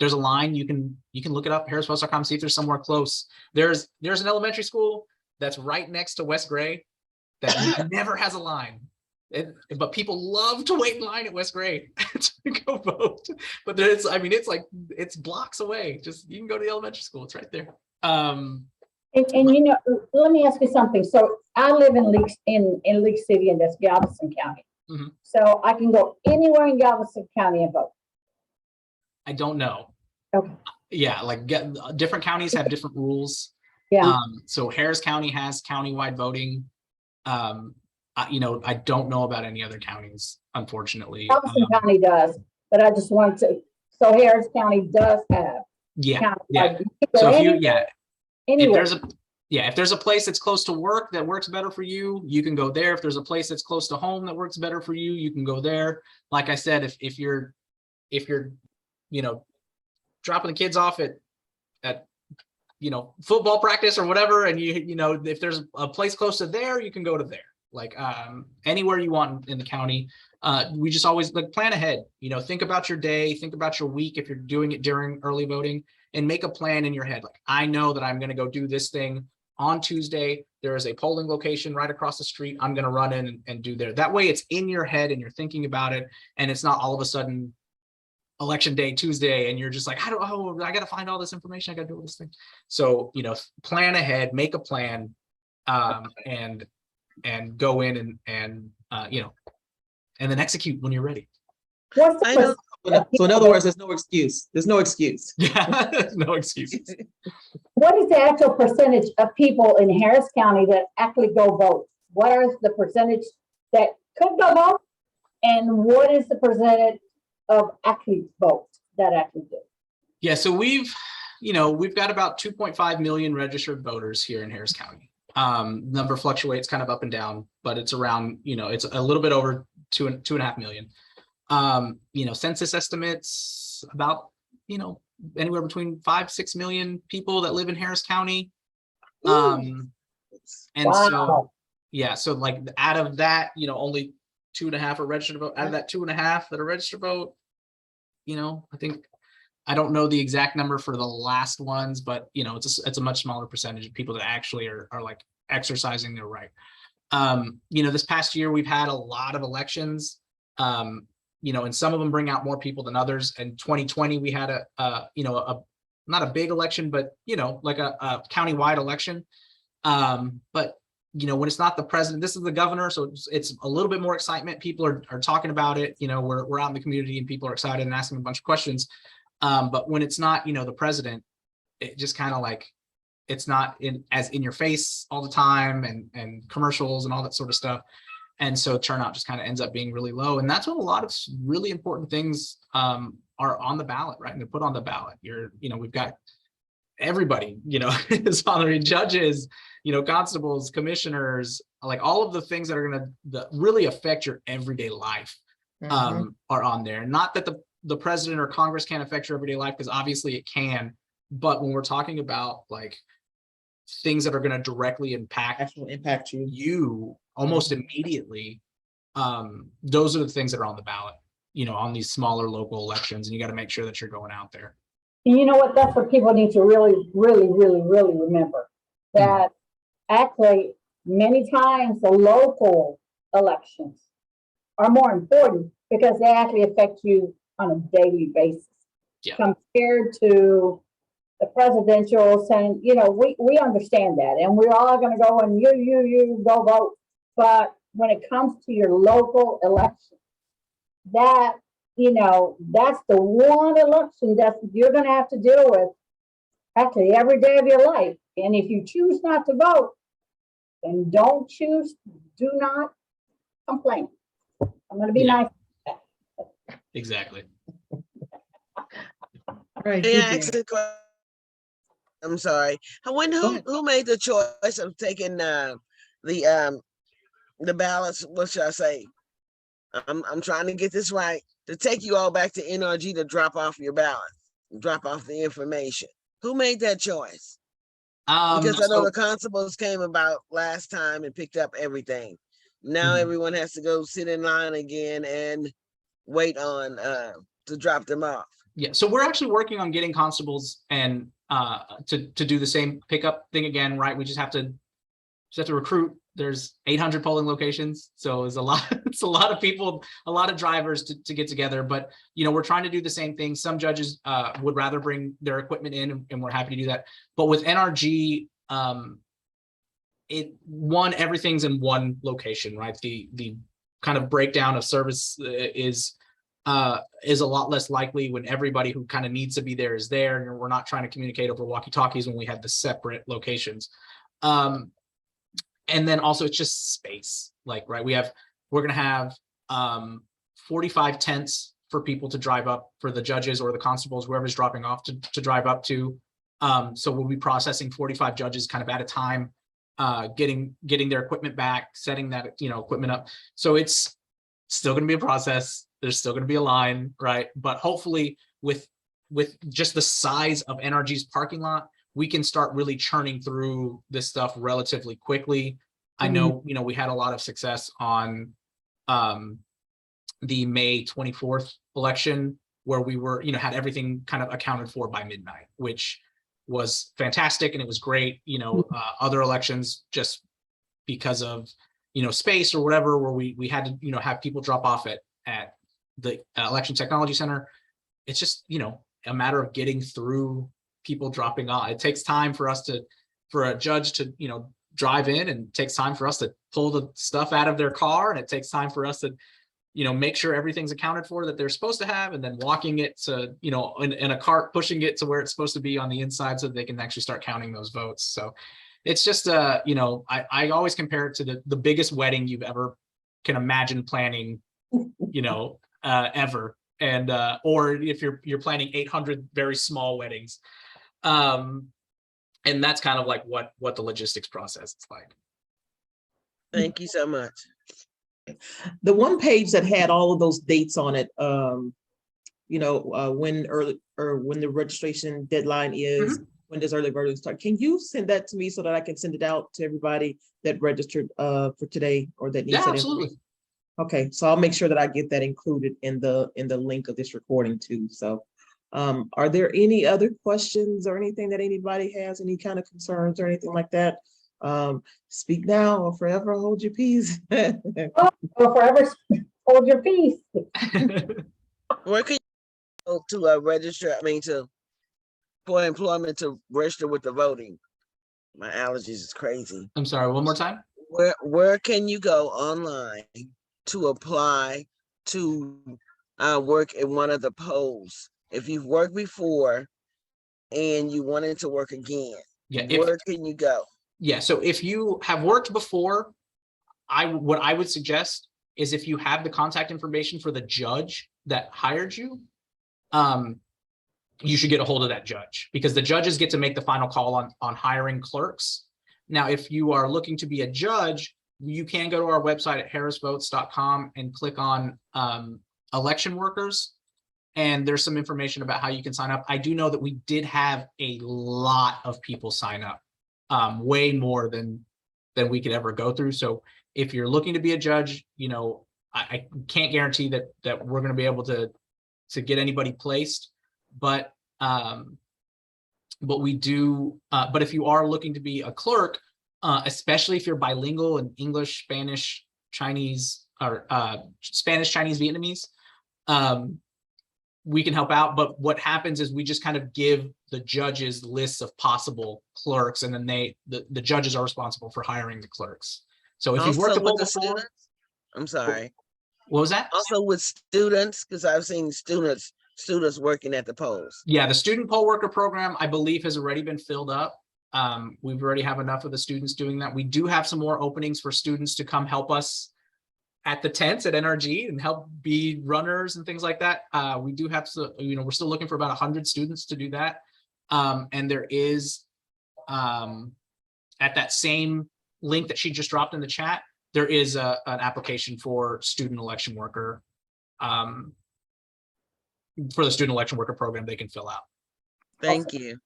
there's a line, you can look it up, harrisvotes.com, see if there's somewhere close. There's an elementary school that's right next to West Gray that never has a line. But people love to wait in line at West Gray to go vote. But there's, I mean, it's blocks away. Just, you can go to the elementary school. It's right there. And you know, let me ask you something. So I live in Leake City, and that's Galveston County. Mhm. So I can go anywhere in Galveston County and vote. I don't know. Okay. Yeah, like different counties have different rules. Yeah. So Harris County has countywide voting. You know, I don't know about any other counties, unfortunately. Galveston County does, but I just want to, so Harris County does have. Yeah, county, yeah. like, you can go So if anywhere. if there's a place that's close to work that works better for you, you can go there. If there's a place that's close to home that works better for you, you can go there. Like I said, if you're, you know, dropping the kids off at you know, football practice or whatever, and you know, if there's a place close to there, you can go to there. Like anywhere you want in the county. We just always like plan ahead, you know, think about your day, think about your week if you're doing it during early voting, and make a plan in your head. Like, I know that I'm going to go do this thing on Tuesday. There is a polling location right across the street. I'm going to run in and do there. That way it's in your head and you're thinking about it. And it's not all of a sudden election day, Tuesday, and you're just like, I got to find all this information. I got to do all this thing. So, plan ahead, make a plan, and go in and then execute when you're ready. What's the I know. So in other words, there's no excuse. There's no excuse. Yeah, no excuses. What is the actual percentage of people in Harris County that actually go vote? What is the percentage that could go vote? And what is the percentage of actually vote that actually do? Yeah, so we've got about 2.5 million registered voters here in Harris County. Number fluctuates kind of up and down, but it's around, it's a little bit over 2.5 million. Census estimates about, anywhere between 5-6 million people that live in Harris County. And Wow. so like out of that, only 2.5 are registered to vote. Out of that 2.5 that are registered to vote, I don't know the exact number for the last ones, but it's a much smaller percentage of people that actually are like exercising their right. This past year we've had a lot of elections. And some of them bring out more people than others. In 2020, we had not a big election, but like a countywide election. But when it's not the president, this is the governor, so it's a little bit more excitement. People are talking about it. We're out in the community and people are excited and asking a bunch of questions. But when it's not, the president, it just kind of like, it's not in your face all the time and commercials and all that sort of stuff. And so turnout just kind of ends up being really low. And that's when a lot of really important things are on the ballot, right? And they're put on the ballot. We've got everybody, is on the judges, constables, commissioners, like all of the things that are going to really affect your everyday life are on there. Not that the president or Congress can't affect your everyday life, because obviously it can. But when we're talking about like things that are going to directly impact you almost immediately, those are the things that are on the ballot, on these smaller local elections, and you got to make sure that you're going out there. And you know what? That's what people need to really, really, really, really remember. That actually, many times the local elections are more important because they actually affect you on a daily basis. Yeah. Compared to the presidential saying, we understand that, and we're all going to go and you go vote. But when it comes to your local election, that's the one election that you're going to have to deal with actually every day of your life. And if you choose not to vote, then do not complain. I'm going to be nice. Exactly. Right. May I ask a question? I'm sorry. Who made the choice of taking the ballots? What should I say? I'm trying to get this right. To take you all back to NRG to drop off your ballot, drop off the information. Who made that choice? Because I know the constables came about last time and picked up everything. Now everyone has to go sit in line again and wait on to drop them off. Yeah, so we're actually working on getting constables and to do the same pickup thing again, right? We just have to recruit. There's 800 polling locations, so it's a lot. It's a lot of people, a lot of drivers to get together. But we're trying to do the same thing. Some judges would rather bring their equipment in, and we're happy to do that. But with NRG, everything's in one location, right? The kind of breakdown of service is a lot less likely when everybody who kind of needs to be there is there, and we're not trying to communicate over walkie-talkies when we have the separate locations. And then also it's just space, like, right, we're going to have 45 tents for people to drive up, for the judges or the constables, whoever's dropping off to drive up to. So we'll be processing 45 judges kind of at a time, getting their equipment back, setting that equipment up. So it's still going to be a process. There's still going to be a line, right? But hopefully with just the size of NRG's parking lot, we can start really churning through this stuff relatively quickly. I know, we had a lot of success on the May 24th election. where we were, had everything kind of accounted for by midnight, which was fantastic. And it was great. Other elections, just because of, space or whatever, where we had to, have people drop off at the election technology center. It's just, a matter of getting through people dropping off. It takes time for a judge to, drive in, and it takes time for us to pull the stuff out of their car. And it takes time for us to, make sure everything's accounted for that they're supposed to have, and then walking it to, in a cart, pushing it to where it's supposed to be on the inside so they can actually start counting those votes. So it's just, I always compare it to the biggest wedding you've ever can imagine planning, ever. And, or if you're planning 800 very small weddings. And that's kind of like what the logistics process is like. Thank you so much. The one page that had all of those dates on it, when the registration deadline is, when does early voting start? Can you send that to me so that I can send it out to everybody that registered for today, or that needs Yeah, that absolutely. information? Okay, so I'll make sure that I get that included in the link of this recording too. So are there any other questions or anything that anybody has, any kind of concerns or anything like that? Speak now or forever hold your peace. Or forever hold your peace. Where can you go to register? For employment to register with the voting. My allergies is crazy. I'm sorry, one more time. Where can you go online to apply to work in one of the polls? If you've worked before and you wanted to work again, where can you go? Yeah, so if you have worked before, what I would suggest is, if you have the contact information for the judge that hired you, you should get a hold of that judge, because the judges get to make the final call on hiring clerks. Now, if you are looking to be a judge, you can go to our website at harrisvotes.com and click on election workers. And there's some information about how you can sign up. I do know that we did have a lot of people sign up, way more than we could ever go through. So if you're looking to be a judge, I can't guarantee that we're going to be able to get anybody placed, but we do. But if you are looking to be a clerk, especially if you're bilingual in English, Spanish, Chinese, or Spanish, Chinese, Vietnamese, we can help out. But what happens is we just kind of give the judges lists of possible clerks, and then the judges are responsible for hiring the clerks. So if you've worked with the students, I'm sorry. What was that? Also with students, because I've seen students working at the polls. Yeah, the student poll worker program, I believe, has already been filled up. We've already have enough of the students doing that. We do have some more openings for students to come help us at the tents at NRG and help be runners and things like that. We do have to, we're still looking for about 100 students to do that. And there is, at that same link that she just dropped in the chat, there is an application for student election worker, for the student election worker program they can fill out. Thank you.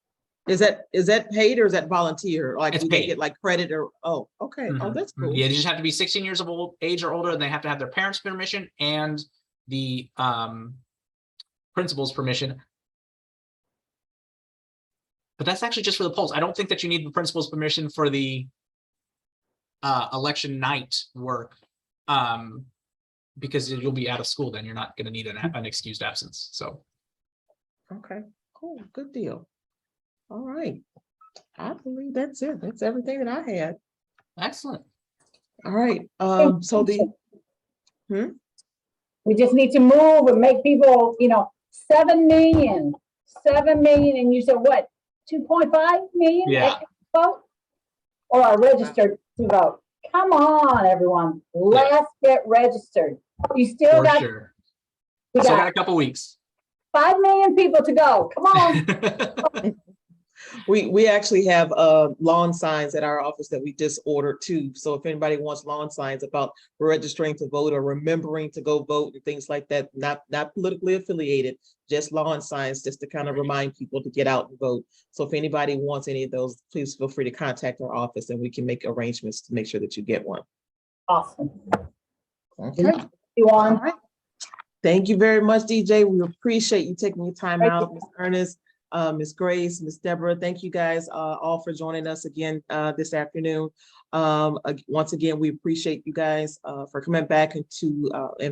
Is that paid or is that volunteer? Like, It's do they paid. get like credit or, oh, okay. Oh, that's cool. Yeah, they just have to be 16 years of age or older, and they have to have their parents' permission and the principal's permission. But that's actually just for the polls. I don't think that you need the principal's permission for the election night work, because you'll be out of school then. You're not going to need an excused absence. So. Okay, cool, good deal. All right, I believe that's it. That's everything that I had. Excellent. All right, so We just need to move and make people, 7 million, and you said what, 2.5 million? Yeah. Vote or are registered to vote? Come on, everyone, let's get registered. You still For got, sure. we Still got got a couple weeks. 5 million people to go. Come on. we actually have lawn signs at our office that we just ordered too. So if anybody wants lawn signs about registering to vote or remembering to go vote and things like that, not politically affiliated, just lawn signs, just to kind of remind people to get out and vote. So if anybody wants any of those, please feel free to contact our office and we can make arrangements to make sure that you get one. Awesome. Okay. You All on? right. Thank you very much, DJ. We appreciate you taking your time Thank you. out, Ms. Ernest, Ms. Grace, Ms. Deborah. Thank you guys all for joining us again this afternoon. Once again, we appreciate you guys for coming back and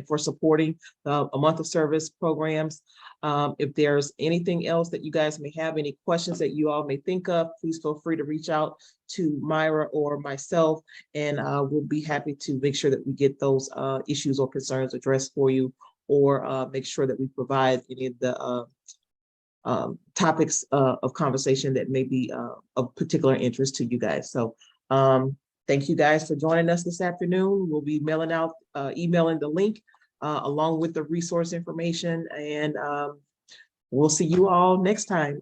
for supporting a month of service programs. If there's anything else that you guys may have, any questions that you all may think of, please feel free to reach out to Myra or myself, and we'll be happy to make sure that we get those issues or concerns addressed for you, or make sure that we provide any of the topics of conversation that may be of particular interest to you guys. So thank you guys for joining us this afternoon. We'll be mailing out, emailing the link along with the resource information, and we'll see you all next time.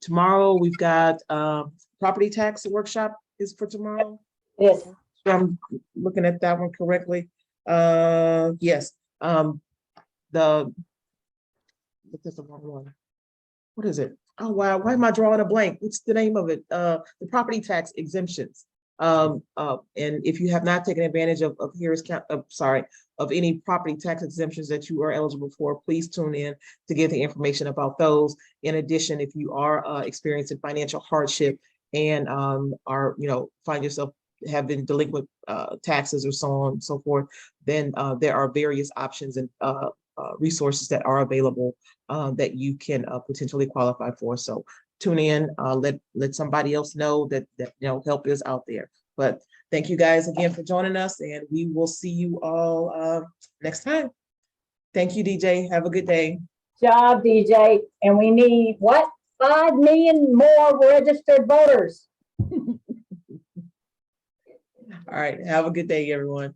Tomorrow we've got property tax workshop is for tomorrow. Yes, So I'm looking at that one correctly. Yes. Look, that's the wrong one. What is it? Oh, wow. Why am I drawing a blank? What's the name of it? The property tax exemptions. And if you have not taken advantage of Harris County, of any property tax exemptions that you are eligible for, please tune in to get the information about those. In addition, if you are experiencing financial hardship and find yourself have been delinquent taxes or so on and so forth, then there are various options and resources that are available that you can potentially qualify for. So tune in, let somebody else know that help is out there. But thank you guys again for joining us, and we will see you all next time. Thank you, DJ. Have a good day. job, DJ. And we need what? 5 million more registered voters. All right. Have a good day, everyone.